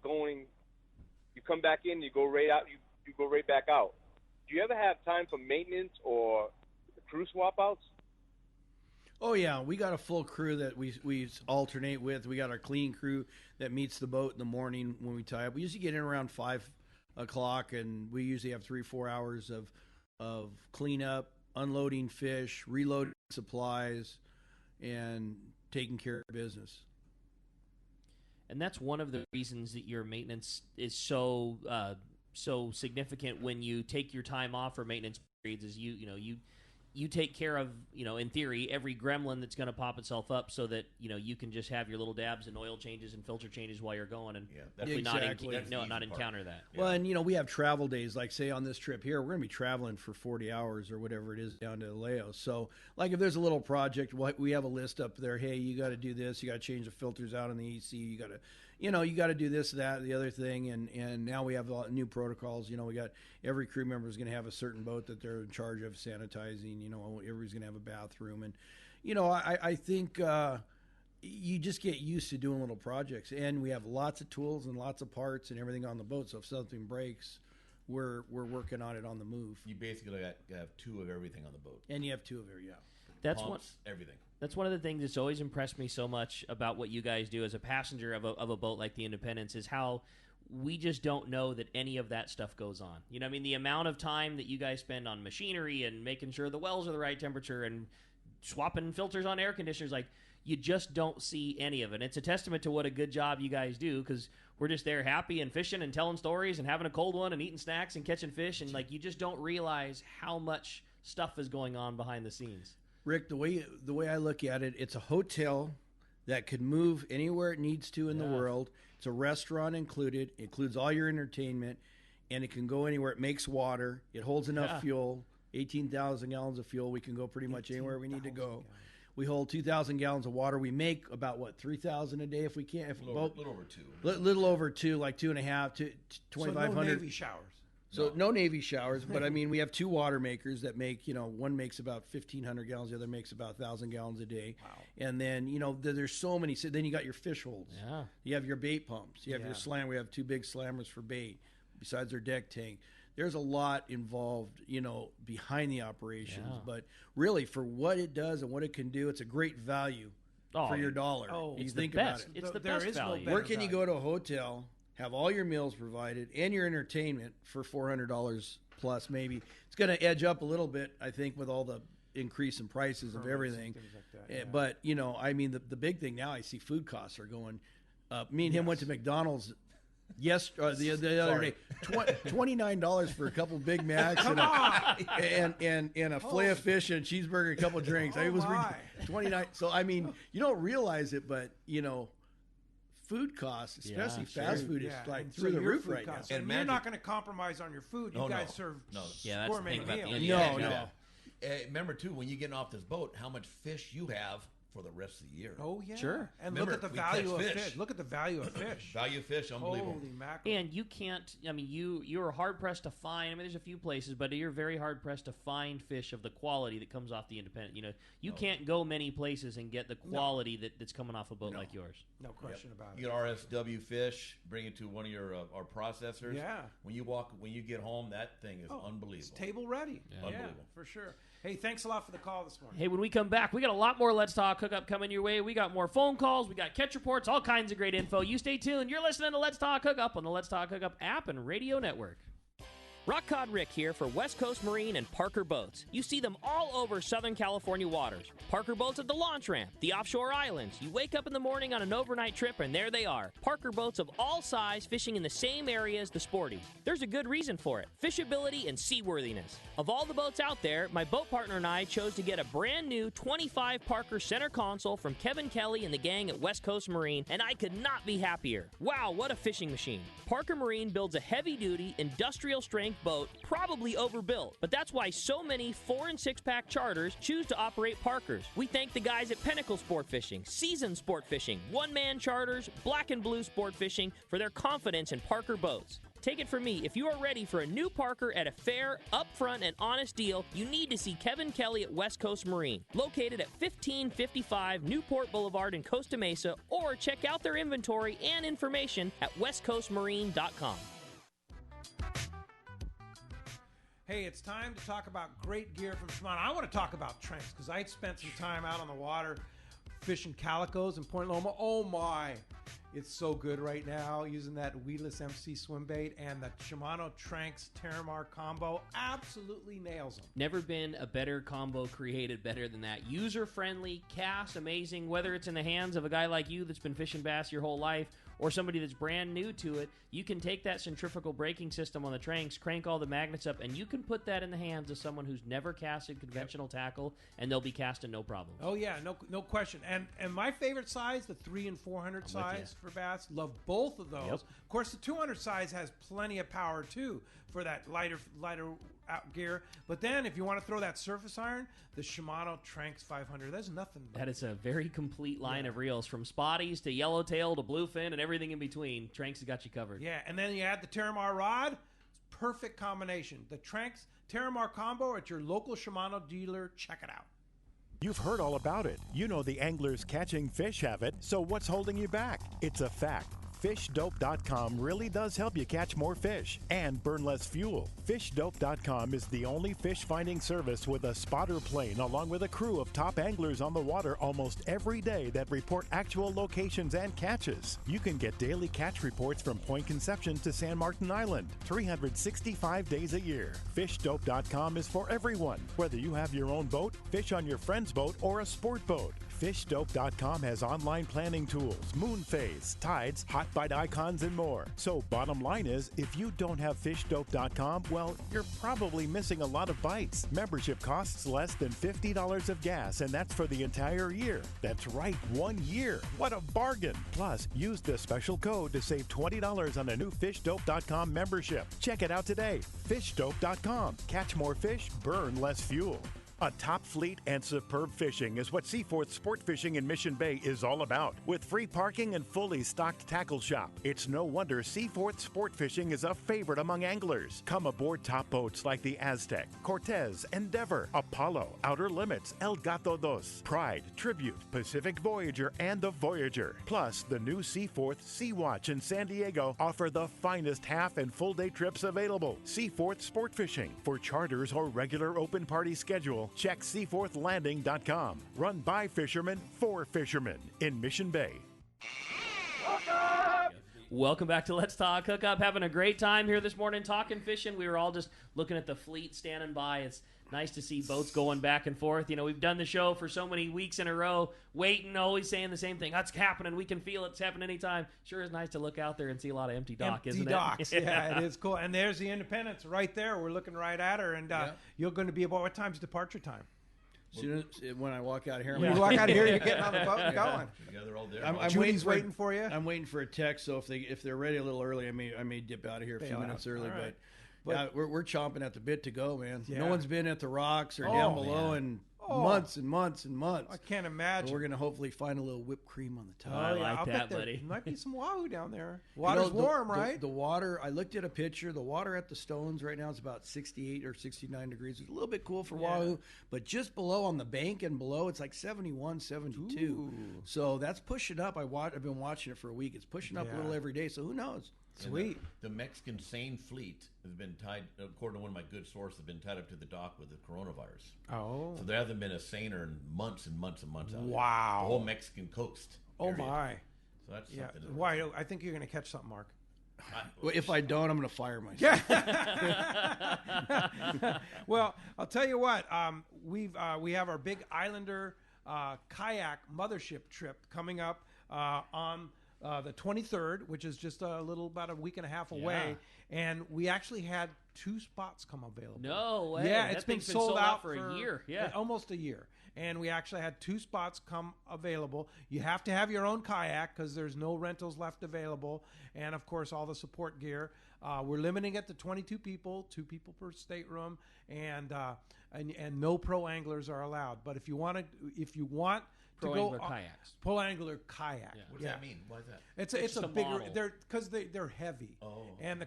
going. You come back in, you go right out. You go right back out. Do you ever have time for maintenance or crew swap outs? Oh yeah, we got a full crew that we alternate with. We got our cleaning crew that meets the boat in the morning when we tie up. We usually get in around 5 o'clock, and we usually have 3-4 hours of cleanup, unloading fish, reloading supplies, and taking care of business. And that's one of the reasons that your maintenance is so significant when you take your time off for maintenance periods. Is you take care of, in theory, every gremlin that's going to pop itself up, so that you can just have your little dabs and oil changes and filter changes while you're going, and hopefully not encounter that. Well, and we have travel days. Like say on this trip here, we're going to be traveling for 40 hours or whatever it is down to Laos. So like if there's a little project, we have a list up there. Hey, you got to do this. You got to change the filters out in the AC. You got to. You got to do this, that, the other thing, and now we have new protocols. We got every crew member is going to have a certain boat that they're in charge of sanitizing. Everybody's going to have a bathroom, and I think you just get used to doing little projects, and we have lots of tools and lots of parts and everything on the boat. So if something breaks, we're working on it on the move. You basically have 2 of everything on the boat, and you have 2 of every That's pumps, everything. That's one of the things that's always impressed me so much about what you guys do as a passenger of a boat like the Independence is how we just don't know that any of that stuff goes on. The amount of time that you guys spend on machinery and making sure the wells are the right temperature and swapping filters on air conditioners, like you just don't see any of it. And it's a testament to what a good job you guys do, because we're just there happy and fishing and telling stories and having a cold one and eating snacks and catching fish, and like you just don't realize how much stuff is going on behind the scenes. Rick, the way I look at it, it's a hotel that could move anywhere it needs to in the world. It's a restaurant included. It includes all your entertainment, and it can go anywhere. It makes water. It holds enough fuel, 18,000 gallons of fuel. We can go pretty much anywhere we need to go. We hold 2,000 gallons of water. We make about 3,000 a day if we can. Little over 2. Little over 2, like 2.5 to 2,500. So no Navy showers. So no Navy showers, but I mean, we have 2 water makers that make, one makes about 1,500 gallons, the other makes about 1,000 gallons a day. Wow. And then, there's so many. So then you got your fish holds. Yeah. You have your bait pumps. You have your slam. We have 2 big slammers for bait besides our deck tank. There's a lot involved, behind the operations. Yeah. But really, for what it does and what it can do, it's a great value for your dollar. Oh, you think about it. It's the best value. Where can you go to a hotel, have all your meals provided and your entertainment for $400 plus? Maybe it's going to edge up a little bit, I think, with all the increase in prices of everything. Like that, But I mean, the big thing now, I see food costs are going up. Me and him went to McDonald's the other day. $29 for a couple Big Macs and a fillet of fish and a cheeseburger and a couple of drinks. It was $29. So I mean, you don't realize it, but food costs, especially fast food, is like through the roof right now. And you're not going to compromise on your food. You guys serve gourmet meals. No. Remember, too, when you're getting off this boat, how much fish you have for the rest of the year. Oh, yeah. Sure. And remember, look at the value of fish. Look at the value of fish. Value of fish, unbelievable. Holy mackerel. And you can't, you're hard-pressed to find, there's a few places, but you're very hard-pressed to find fish of the quality that comes off the Independent. You can't go many places and get the quality that's coming off a boat like yours. No question about it. You get RSW fish, bring it to one of your our processors. Yeah. When you get home, that thing is unbelievable. It's table ready. Yeah. Unbelievable. For sure. Hey, thanks a lot for the call this morning. Hey, when we come back, we got a lot more Let's Talk Hookup coming your way. We got more phone calls. We got catch reports, all kinds of great info. You stay tuned. You're listening to Let's Talk Hookup on the Let's Talk Hookup app and radio network. Rock Cod Rick here for West Coast Marine and Parker Boats. You see them all over Southern California waters. Parker Boats at the launch ramp, the offshore islands. You wake up in the morning on an overnight trip and there they are. Parker Boats of all size fishing in the same area as the Sporty. There's a good reason for it. Fishability and seaworthiness. Of all the boats out there, my boat partner and I chose to get a brand new 25 Parker center console from Kevin Kelly and the gang at West Coast Marine, and I could not be happier. Wow, what a fishing machine. Parker Marine builds a heavy-duty, industrial-strength boat, probably overbuilt, but that's why so many 4- and 6-pack charters choose to operate Parkers. We thank the guys at Pinnacle Sport Fishing, Season Sport Fishing, One Man Charters, Black and Blue Sport Fishing for their confidence in Parker boats. Take it from me, if you are ready for a new Parker at a fair, upfront, and honest deal, you need to see Kevin Kelly at West Coast Marine, located at 1555 Newport Boulevard in Costa Mesa, or check out their inventory and information at westcoastmarine.com. Hey, it's time to talk about great gear from Shimano. I want to talk about Tranks because I spent some time out on the water fishing calicos in Point Loma. Oh my, it's so good right now using that weedless MC swim bait, and the Shimano Tranks Terramar combo absolutely nails them. Never been a better combo created better than that. User-friendly, cast amazing, whether it's in the hands of a guy like you that's been fishing bass your whole life or somebody that's brand new to it. You can take that centrifugal braking system on the Tranks, crank all the magnets up, and you can put that in the hands of someone who's never casted conventional tackle, and they'll be casting no problem. Oh yeah, no question. And my favorite size, the 300 and 400 size for bass, love both of those. Yep. Of course, the 200 size has plenty of power too for that lighter out gear. But then, if you want to throw that surface iron, the Shimano Tranks 500, there's nothing. That is a very complete line of reels, from spotties to yellowtail to bluefin and everything in between. Tranks has got you covered. Yeah, and then you add the Terramar rod. Perfect combination. The Tranks Terramar combo at your local Shimano dealer. Check it out. You've heard all about it. You know the anglers catching fish have it, so what's holding you back? It's a fact. FishDope.com really does help you catch more fish and burn less fuel. FishDope.com is the only fish finding service with a spotter plane along with a crew of top anglers on the water almost every day that report actual locations and catches. You can get daily catch reports from Point Conception to San Martin Island, 365 days a year. FishDope.com is for everyone, whether you have your own boat, fish on your friend's boat, or a sport boat. FishDope.com has online planning tools, moon phase, tides, hot bite icons, and more. So bottom line is, if you don't have FishDope.com, well, you're probably missing a lot of bites. Membership costs less than $50 of gas, and that's for the entire year. That's right, 1 year. What a bargain. Plus, use the special code to save $20 on a new FishDope.com membership. Check it out today. FishDope.com. Catch more fish, burn less fuel. A top fleet and superb fishing is what Seaforth Sport Fishing in Mission Bay is all about. With free parking and fully stocked tackle shop, it's no wonder Seaforth Sport Fishing is a favorite among anglers. Come aboard top boats like the Aztec, Cortez, Endeavor, Apollo, Outer Limits, El Gato Dos, Pride, Tribute, Pacific Voyager, and the Voyager. Plus, the new Seaforth Sea Watch in San Diego offer the finest half and full day trips available. Seaforth Sport Fishing. For charters or regular open party schedule, check seaforthlanding.com. Run by fishermen for fishermen in Mission Bay. Welcome back to Let's Talk Hookup. Having a great time here this morning talking fishing. We were all just looking at the fleet standing by. It's nice to see boats going back and forth. You know, we've done the show for so many weeks in a row, waiting, always saying the same thing. That's happening. We can feel it. It's happening anytime. Sure is nice to look out there and see a lot of empty dock, isn't it? Docks. Yeah, it is cool. And there's the Independence right there. We're looking right at her. And you're going to be about, what time's departure time? When I walk out here, when you walk out here, you're getting on the boat and going. Together all day. I'm waiting for you. I'm waiting for a text. So if they're ready a little early, I may dip out of here a few minutes early. Right. But we're chomping at the bit to go, man. Yeah. No one's been at the rocks or down below in months and months and months. I can't imagine. So we're gonna hopefully find a little whipped cream on the top. I like I'll that, bet buddy. There might be some wahoo down there. Water's warm, right? The water. I looked at a picture. The water at the Stones right now is about 68 or 69 degrees. It's a little bit cool for wahoo, but just below on the bank and below, it's like 71, 72. Ooh. So that's pushing up. I've been watching it for a week. It's pushing up a little every day. So who knows? Sweet. The Mexican Seine fleet has been tied, according to one of my good sources, have been tied up to the dock with the coronavirus. Oh. So there hasn't been a seiner in months and months and months out there. Wow. The whole Mexican coast. Oh, area. my. So that's something. Why? I think you're going to catch something, Mark. Well, if I don't, I'm going to fire myself. Well, I'll tell you what. We have our big Islander kayak mothership trip coming up on the 23rd, which is just about a week and a half away, and we actually had 2 spots come available. No way. Yeah, That it's been thing's sold out for a year. Yeah, almost a year. And we actually had 2 spots come available. You have to have your own kayak because there's no rentals left available, and of course all the support gear. We're limiting it to 22 people, 2 people per stateroom, and no pro anglers are allowed. But if you want Pro-angler kayaks. Pro-angler kayak. What does that mean? Why is that? It's just a a bigger. model. They're heavy. Oh. And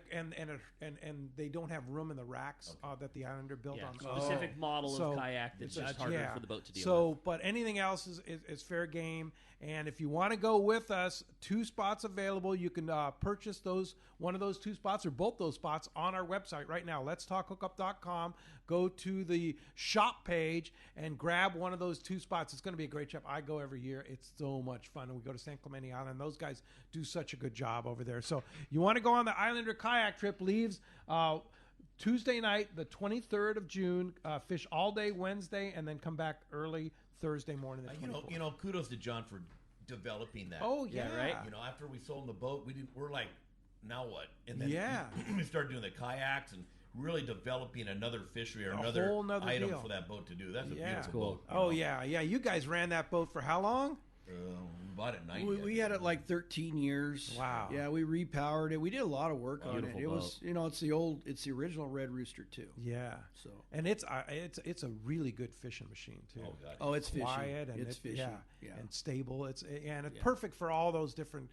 they don't have room in the racks that the Islander built on. Specific model of kayak that's just harder for the boat to deal with. But anything else is fair game. And if you want to go with us, 2 spots available. You can purchase one of those 2 spots or both those spots on our website right now. Let'sTalkHookup.com. Go to the shop page and grab one of those 2 spots. It's going to be a great trip. I go every year. It's so much fun. And we go to San Clemente Island. Those guys do such a good job over there. So you want to go on the Islander kayak trip, leaves Tuesday night, the 23rd of June, fish all day Wednesday, and then come back early Thursday morning. The 24th. You know, kudos to John for developing that. Oh, yeah. right. You know, after we sold the boat, we're like, now what? And then Yeah. we started doing the kayaks and really developing another fishery or A another whole nother item deal. for that boat to do. That's a Yeah. beautiful boat. Oh, yeah. You guys ran that boat for how long? We bought it 90. We had it like 13 years. Wow. Yeah, we repowered it. We did a lot of work on it. Beautiful It was, it's the original Red Rooster too. Yeah. So. And it's a really good fishing machine too. Oh, God. Oh, it's quiet fishing. and It's fishing. Yeah, and stable. It's perfect for all those different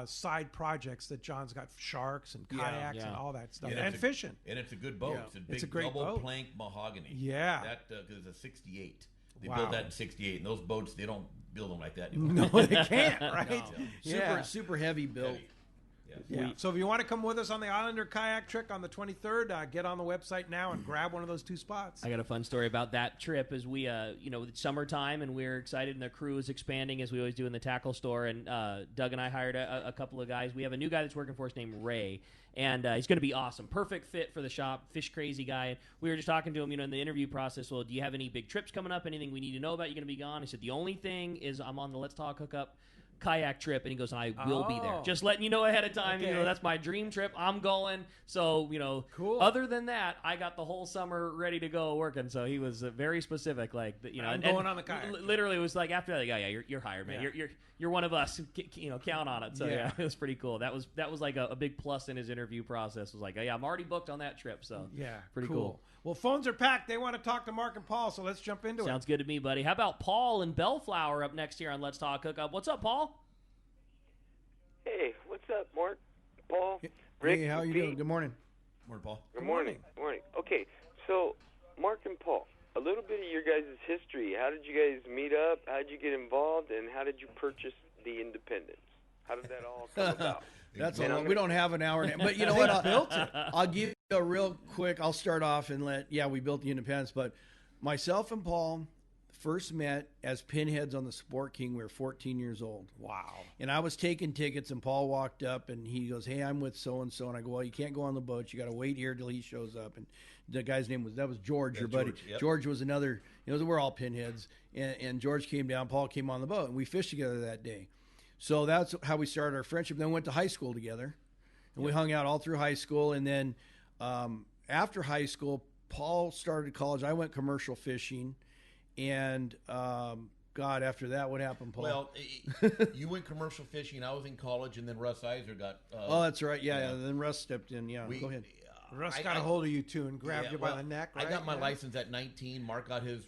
side projects that John's got: sharks and kayaks and all that stuff, and fishing. And it's a good boat. Yeah. It's a big great double boat. plank mahogany. Yeah. That is a 68. They Wow. built that in 68, and those boats, they don't build them like that anymore. No, they can't, right? No. Super heavy built. Heavy. Yeah. So if you want to come with us on the Islander kayak trip on the 23rd, get on the website now and grab one of those 2 spots. I got a fun story about that trip. As we, it's summertime and we're excited, and the crew is expanding as we always do in the tackle store. And Doug and I hired a couple of guys. We have a new guy that's working for us named Ray, and he's going to be awesome, perfect fit for the shop, fish crazy guy. And we were just talking to him, in the interview process. Well, do you have any big trips coming up? Anything we need to know about? You're going to be gone? He said the only thing is I'm on the Let's Talk Hookup kayak trip, and he goes, I will be there. Just letting you know ahead of time. Okay. That's my dream trip. I'm going. So, cool. Other than that, I got the whole summer ready to go working. So he was very specific, like, I'm going on the kayak trip. Literally, it was like after that, like, yeah, you're hired, man. Yeah. You're one of us. Count on it. So Yeah. it was pretty cool. That was like a big plus in his interview process. Was like, yeah, I'm already booked on that trip. So pretty cool. Well, phones are packed. They want to talk to Mark and Paul, so let's jump into it. Sounds good to me, buddy. How about Paul and Bellflower up next here on Let's Talk Hookup? What's up, Paul? Hey, what's up, Mark? Paul? Rick? Hey, how you Pete? doing? Good morning. Morning, Paul. Good morning. Morning. Okay, so Mark and Paul, a little bit of your guys' history. How did you guys meet up? How did you get involved? And how did you purchase the Independence? How did that all come about? That's a lot. We don't have an hour, but you know what? I'll give you a real quick. I'll start off and we built the Independence, but myself and Paul first met as pinheads on the Sport King. We were 14 years old. Wow. And I was taking tickets, and Paul walked up, and he goes, hey, I'm with so-and-so. And I go, well, you can't go on the boat. You got to wait here till he shows up. And the guy's name was George, your buddy. George, yep. George was another, we're all pinheads. And George came down, Paul came on the boat, and we fished together that day. So that's how we started our friendship. Then we went to high school together, and we hung out all through high school. And then after high school, Paul started college. I went commercial fishing. And, God, after that, what happened, Paul? Well, you went commercial fishing. I was in college, and then Russ Iser got... oh, that's right. Yeah. Then Russ stepped in. Yeah, go ahead. Russ got a hold of you, too, and grabbed you by the neck, right? I got my license at 19. Mark got his...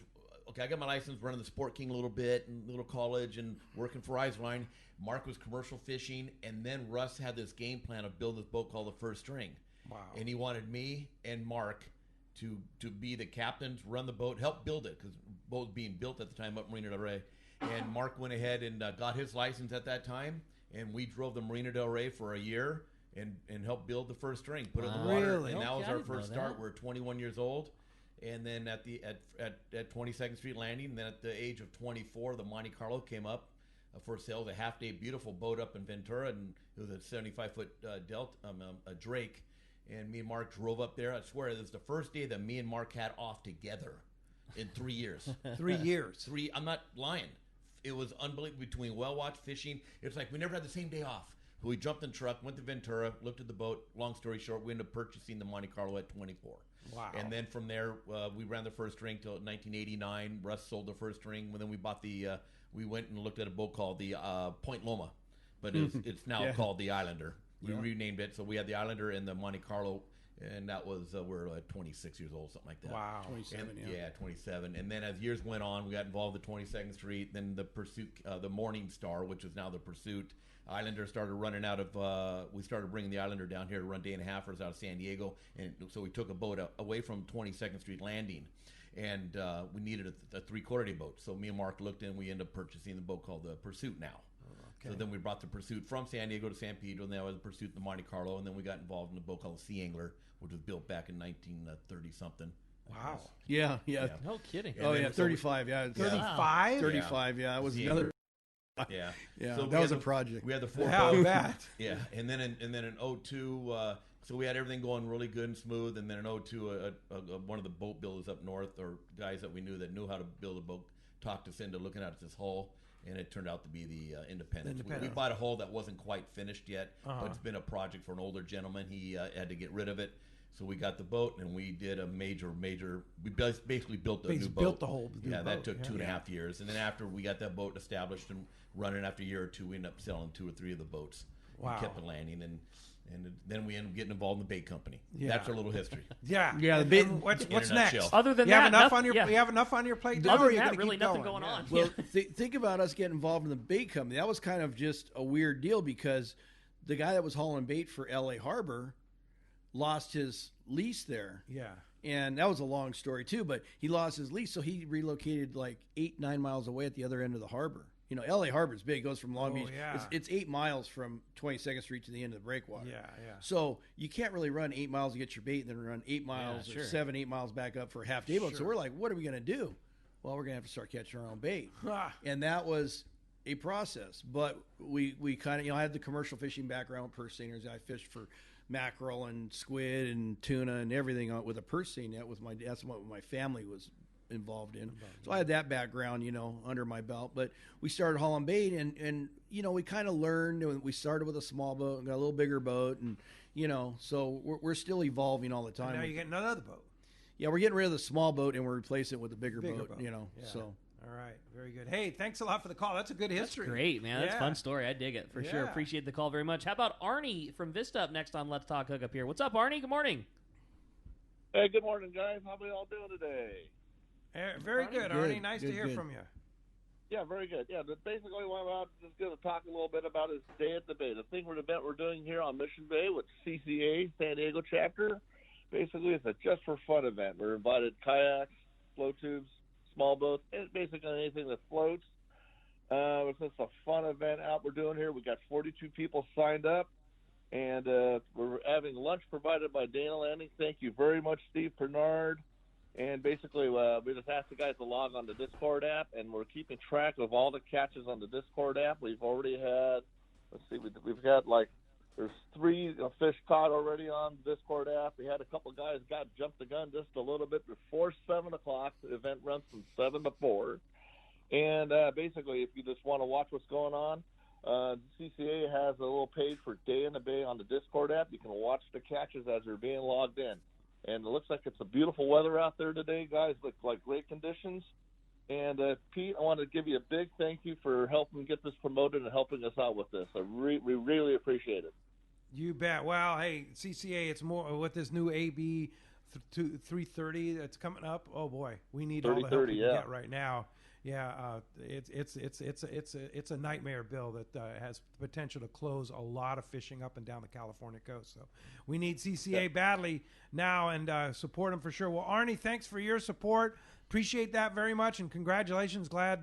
Okay, I got my license running the Sport King a little bit, and little college, and working for Iserline. Mark was commercial fishing, and then Russ had this game plan of building this boat called the First String. Wow. And he wanted me and Mark to be the captains, run the boat, help build it, because the boat was being built at the time up Marina del Rey. And Mark went ahead and got his license at that time, and we drove the Marina del Rey for a year and helped build the First String, put it in the water, and that was our first start. We're 21 years old, and then at 22nd Street Landing, and then at the age of 24, the Monte Carlo came up for sale. It was a half-day, beautiful boat up in Ventura, and it was a 75-foot a Drake. And me and Mark drove up there. I swear, this is the first day that me and Mark had off together in 3 years. 3 years. I'm not lying. It was unbelievable between well watch fishing. It's like we never had the same day off. We jumped in the truck, went to Ventura, looked at the boat. Long story short, we ended up purchasing the Monte Carlo at 24. Wow. And then from there, we ran the First String till 1989. Russ sold the First String. And then we bought we went and looked at a boat called the Point Loma. But it's now called the Islander. We renamed it, so we had the Islander and the Monte Carlo And that was we're 26 years old, something like that. Wow. 27, and, yeah, 27. And then as years went on, we got involved with 22nd Street. Then the Pursuit, the Morning Star, which is now the Pursuit. Islander started running out of. We started bringing the Islander down here to run day and a halfers out of San Diego, and so we took a boat away from 22nd Street Landing, and we needed a 3/4 day boat. So me and Mark looked, and we ended up purchasing the boat called the Pursuit now. Okay. So then we brought the Pursuit from San Diego to San Pedro, and then was the Pursuit to Monte Carlo, and then we got involved in a boat called the Sea Angler, which was built back in 1930 something. Wow. Yeah. No kidding. Oh yeah, 35. Yeah, 35. 35. Yeah, it was another. Yeah. Yeah, So that was a project. We had the 4 How boats. bad? Yeah, and then in 2002, so we had everything going really good and smooth. And then in 2002, one of the boat builders up north, or guys that we knew that knew how to build a boat, talked us into looking at this hull, and it turned out to be the Independence. We bought a hull that wasn't quite finished yet, but it's been a project for an older gentleman. He had to get rid of it. So we got the boat, and we did a major. We basically built a new boat. Built the whole new that boat, took 2.5 years, and then after we got that boat established and running, after a year or two, we ended up selling 2 or 3 of the boats. Wow. We kept it landing, and then we ended up getting involved in the bait company. Yeah. That's our little history. Yeah. Yeah, the bait. What's In a next? nutshell. Other than You have that, enough on your you have enough on your plate now, Other or than you that, gonna really keep nothing going? going on. Well, think about us getting involved in the bait company. That was kind of just a weird deal because the guy that was hauling bait for L.A. Harbor lost his lease there. Yeah. And that was a long story too, but he lost his lease, so he relocated like 8-9 miles away at the other end of the harbor. You know, L.A. Harbor is big; it goes from Long Beach. Yeah. It's 8 miles from 22nd Street to the end of the breakwater. Yeah. So you can't really run 8 miles to get your bait, and then run 8 miles or 7-8 miles back up for a half day boat. So we're like, what are we going to do? Well, we're going to have to start catching our own bait, and that was a process. But we kind of, I had the commercial fishing background with purse seiners. I fished for mackerel and squid and tuna and everything with a purse seine net. That's what my family was involved in. So I had that background, under my belt. But we started hauling bait, and we kind of learned. We started with a small boat and got a little bigger boat, and so we're still evolving all the time. And now you're getting another boat. Yeah, we're getting rid of the small boat and we're replacing it with a bigger boat. Yeah. So. All right, very good. Hey, thanks a lot for the call. That's a good history. That's great, man. That's a fun story. I dig it for sure. Appreciate the call very much. How about Arnie from Vista up next on Let's Talk Hookup here? What's up, Arnie? Good morning. Hey, good morning, guys. How are we all doing today? Very good, Arnie. Nice to hear from you. Yeah, very good. Yeah, but basically what I'm just going to talk a little bit about is Day at the Bay. The event we're doing here on Mission Bay with CCA, San Diego chapter. Basically, it's a just for fun event. We're invited kayaks, float tubes, small boats, and basically anything that floats. It's just a fun event out we're doing here. We got 42 people signed up, and we're having lunch provided by Dana Landing. Thank you very much, Steve Bernard. And basically, we just asked the guys to log on the Discord app, and we're keeping track of all the catches on the Discord app. We've already had, we've got there's 3 fish caught already on the Discord app. We had a couple guys jumped the gun just a little bit before 7 o'clock. The event runs from 7 to 4. And basically, if you just want to watch what's going on, CCA has a little page for Day in the Bay on the Discord app. You can watch the catches as they're being logged in. And it looks like it's a beautiful weather out there today, guys. Look like great conditions. And Pete, I want to give you a big thank you for helping get this promoted and helping us out with this. We really appreciate it. You bet. Well, hey, CCA, it's more with this new AB 330 that's coming up. Oh boy, we need all the help we can get right now. Yeah, it's a nightmare bill that has potential to close a lot of fishing up and down the California coast. So we need CCA badly now, and support them for sure. Well, Arnie, thanks for your support. Appreciate that very much, and congratulations. Glad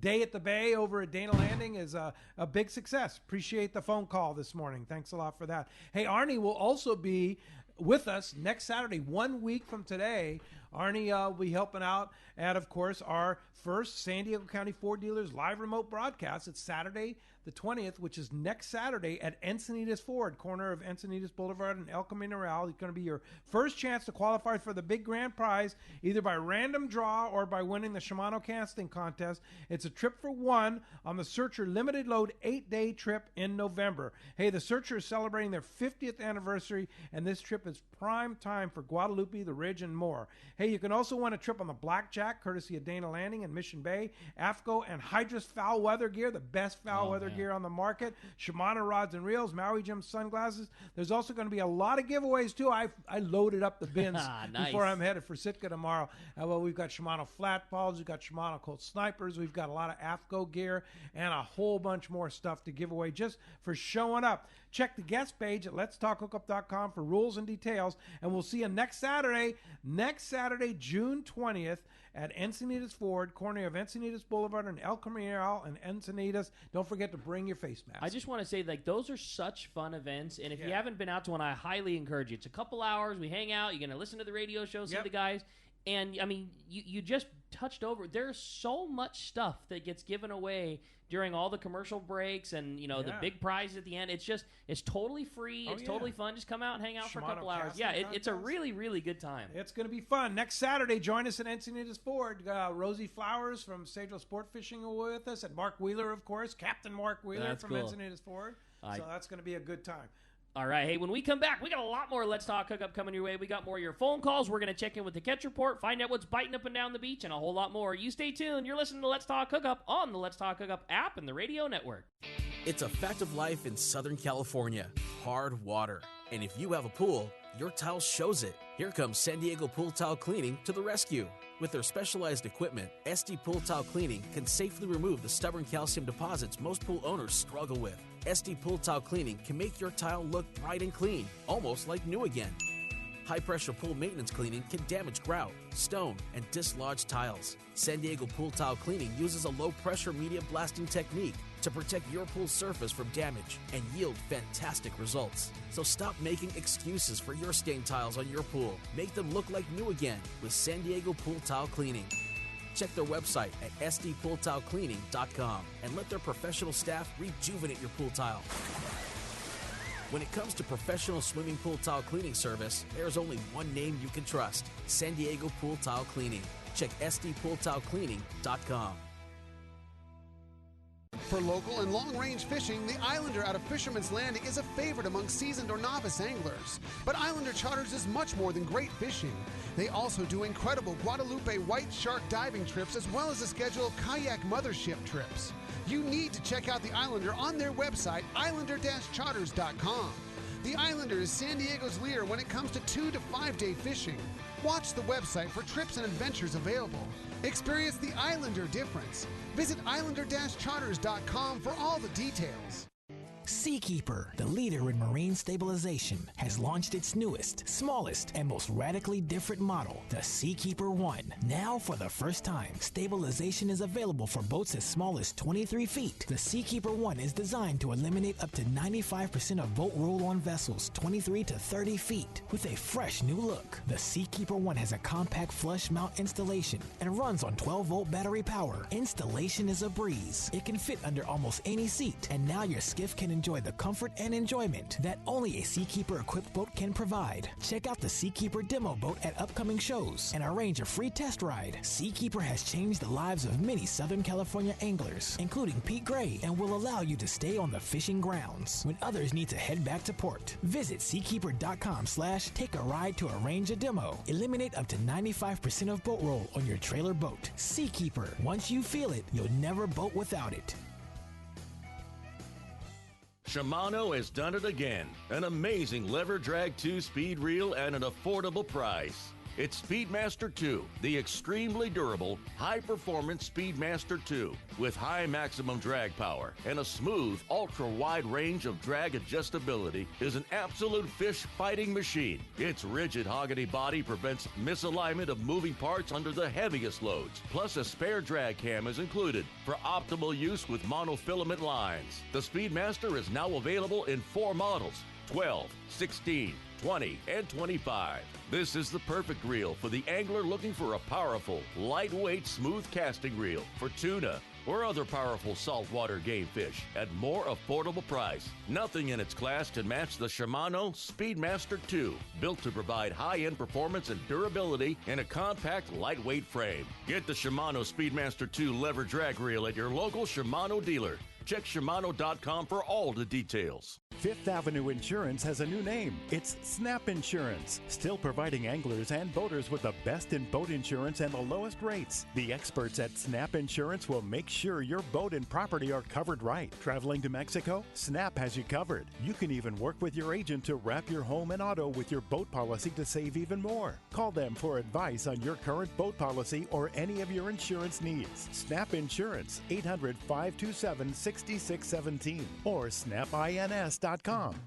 Day at the Bay over at Dana Landing is a big success. Appreciate the phone call this morning. Thanks a lot for that. Hey, Arnie will also be with us next Saturday, 1 week from today. Arnie will be helping out at, of course, our first San Diego County Ford Dealers live remote broadcast. It's Saturday the 20th, which is next Saturday at Encinitas Ford, corner of Encinitas Boulevard and El Camino Real. It's going to be your first chance to qualify for the big grand prize, either by random draw or by winning the Shimano casting contest. It's a trip for one on the Searcher limited load 8-day trip in November. Hey, the Searcher is celebrating their 50th anniversary, and this trip is prime time for Guadalupe, the Ridge, and more. Hey, Hey, you can also win a trip on the Blackjack, courtesy of Dana Landing in Mission Bay, AFCO, and Hydrus foul weather gear, the best foul weather gear on the market, Shimano rods and reels, Maui Jim sunglasses. There's also going to be a lot of giveaways, too. I loaded up the bins Nice. before I'm headed for Sitka tomorrow. Well, we've got Shimano flat balls, we've got Shimano Colt snipers, we've got a lot of AFCO gear, and a whole bunch more stuff to give away just for showing up. Check the guest page at letstalkhookup.com for rules and details, and we'll see you next Saturday, June 20th at Encinitas Ford, corner of Encinitas Boulevard and El Camino and Encinitas. Don't forget to bring your face mask. I just want to say, like, those are such fun events, and if you haven't been out to one, I highly encourage you. It's a couple hours. We hang out. You're going to listen to the radio show, see the guys. And, I mean, you just touched over. There's so much stuff that gets given away during all the commercial breaks and, you know, the big prize at the end. It's totally free. It's totally fun. Just come out and hang out for a couple hours. Yeah, it's a really, really good time. It's going to be fun. Next Saturday, join us at Encinitas Ford. Rosie Flowers from Sagel Sport Fishing with us, and Mark Wheeler, of course, Captain Mark Wheeler from Encinitas Ford. So that's going to be a good time. All right. Hey, when we come back, we got a lot more Let's Talk Hookup coming your way. We got more of your phone calls. We're going to check in with the catch report, find out what's biting up and down the beach, and a whole lot more. You stay tuned. You're listening to Let's Talk Hookup on the Let's Talk Hookup app and the radio network. It's a fact of life in Southern California. Hard water. And if you have a pool, your tile shows it. Here comes San Diego Pool Tile Cleaning to the rescue. With their specialized equipment, SD Pool Tile Cleaning can safely remove the stubborn calcium deposits most pool owners struggle with. SD Pool Tile Cleaning can make your tile look bright and clean, almost like new again. High-pressure pool maintenance cleaning can damage grout, stone, and dislodge tiles. San Diego Pool Tile Cleaning uses a low-pressure media blasting technique to protect your pool surface from damage and yield fantastic results. So stop making excuses for your stained tiles on your pool. Make them look like new again with San Diego Pool Tile Cleaning. Check their website at sdpooltilecleaning.com and let their professional staff rejuvenate your pool tile. When it comes to professional swimming pool tile cleaning service, there's only one name you can trust: San Diego Pool Tile Cleaning. Check sdpooltilecleaning.com. For local and long-range fishing, the Islander out of Fisherman's Landing is a favorite among seasoned or novice anglers. But Islander Charters is much more than great fishing. They also do incredible Guadalupe white shark diving trips as well as a schedule of kayak mothership trips. You need to check out the Islander on their website, islander-charters.com. The Islander is San Diego's leader when it comes to 2 to 5 day fishing. Watch the website for trips and adventures available. Experience the Islander difference. Visit islander-charters.com for all the details. Seakeeper, the leader in marine stabilization, has launched its newest, smallest, and most radically different model, the Seakeeper 1. Now, for the first time, stabilization is available for boats as small as 23 feet. The Seakeeper 1 is designed to eliminate up to 95% of boat roll-on vessels 23 to 30 feet with a fresh new look. The Seakeeper 1 has a compact flush mount installation and runs on 12-volt battery power. Installation is a breeze. It can fit under almost any seat, and now your skiff can enjoy the comfort and enjoyment that only a Seakeeper-equipped boat can provide. Check out the Seakeeper demo boat at upcoming shows and arrange a free test ride. Seakeeper has changed the lives of many Southern California anglers, including Pete Gray, and will allow you to stay on the fishing grounds when others need to head back to port. Visit seakeeper.com/take-a-ride to arrange a demo. Eliminate up to 95% of boat roll on your trailer boat. Seakeeper. Once you feel it, you'll never boat without it. Shimano has done it again. An amazing lever drag 2-speed reel at an affordable price. It's Speedmaster 2, the extremely durable, high-performance Speedmaster 2 with high maximum drag power and a smooth, ultra-wide range of drag adjustability is an absolute fish-fighting machine. Its rigid hogany body prevents misalignment of moving parts under the heaviest loads. Plus, a spare drag cam is included for optimal use with monofilament lines. The Speedmaster is now available in 4 models: 12, 16, 20, and 25. This is the perfect reel for the angler looking for a powerful, lightweight, smooth casting reel for tuna or other powerful saltwater game fish at more affordable price. Nothing in its class can match the Shimano Speedmaster 2, built to provide high-end performance and durability in a compact, lightweight frame. Get the Shimano Speedmaster 2 lever drag reel at your local Shimano dealer. Check Shimano.com for all the details. Fifth Avenue Insurance has a new name. It's Snap Insurance, still providing anglers and boaters with the best in boat insurance and the lowest rates. The experts at Snap Insurance will make sure your boat and property are covered right. Traveling to Mexico? Snap has you covered. You can even work with your agent to wrap your home and auto with your boat policy to save even more. Call them for advice on your current boat policy or any of your insurance needs. Snap Insurance, 800-527-6617 or snapins.com.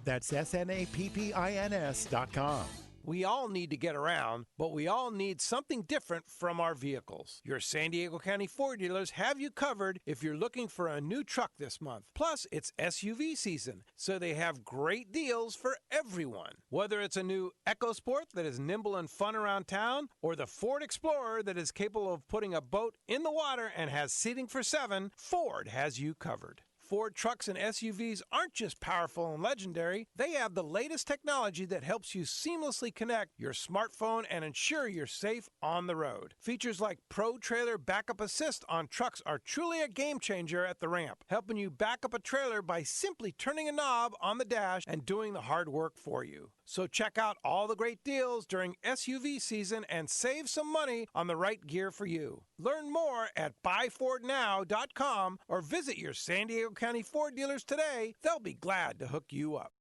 That's SNAPPINS.com. We all need to get around, but we all need something different from our vehicles. Your San Diego County Ford dealers have you covered if you're looking for a new truck this month. Plus, it's SUV season, so they have great deals for everyone. Whether it's a new EcoSport that is nimble and fun around town, or the Ford Explorer that is capable of putting a boat in the water and has seating for 7, Ford has you covered. Ford trucks and SUVs aren't just powerful and legendary. They have the latest technology that helps you seamlessly connect your smartphone and ensure you're safe on the road. Features like Pro Trailer Backup Assist on trucks are truly a game changer at the ramp, helping you back up a trailer by simply turning a knob on the dash and doing the hard work for you. So check out all the great deals during SUV season and save some money on the right gear for you. Learn more at buyfordnow.com or visit your San Diego County Ford dealers today. They'll be glad to hook you up.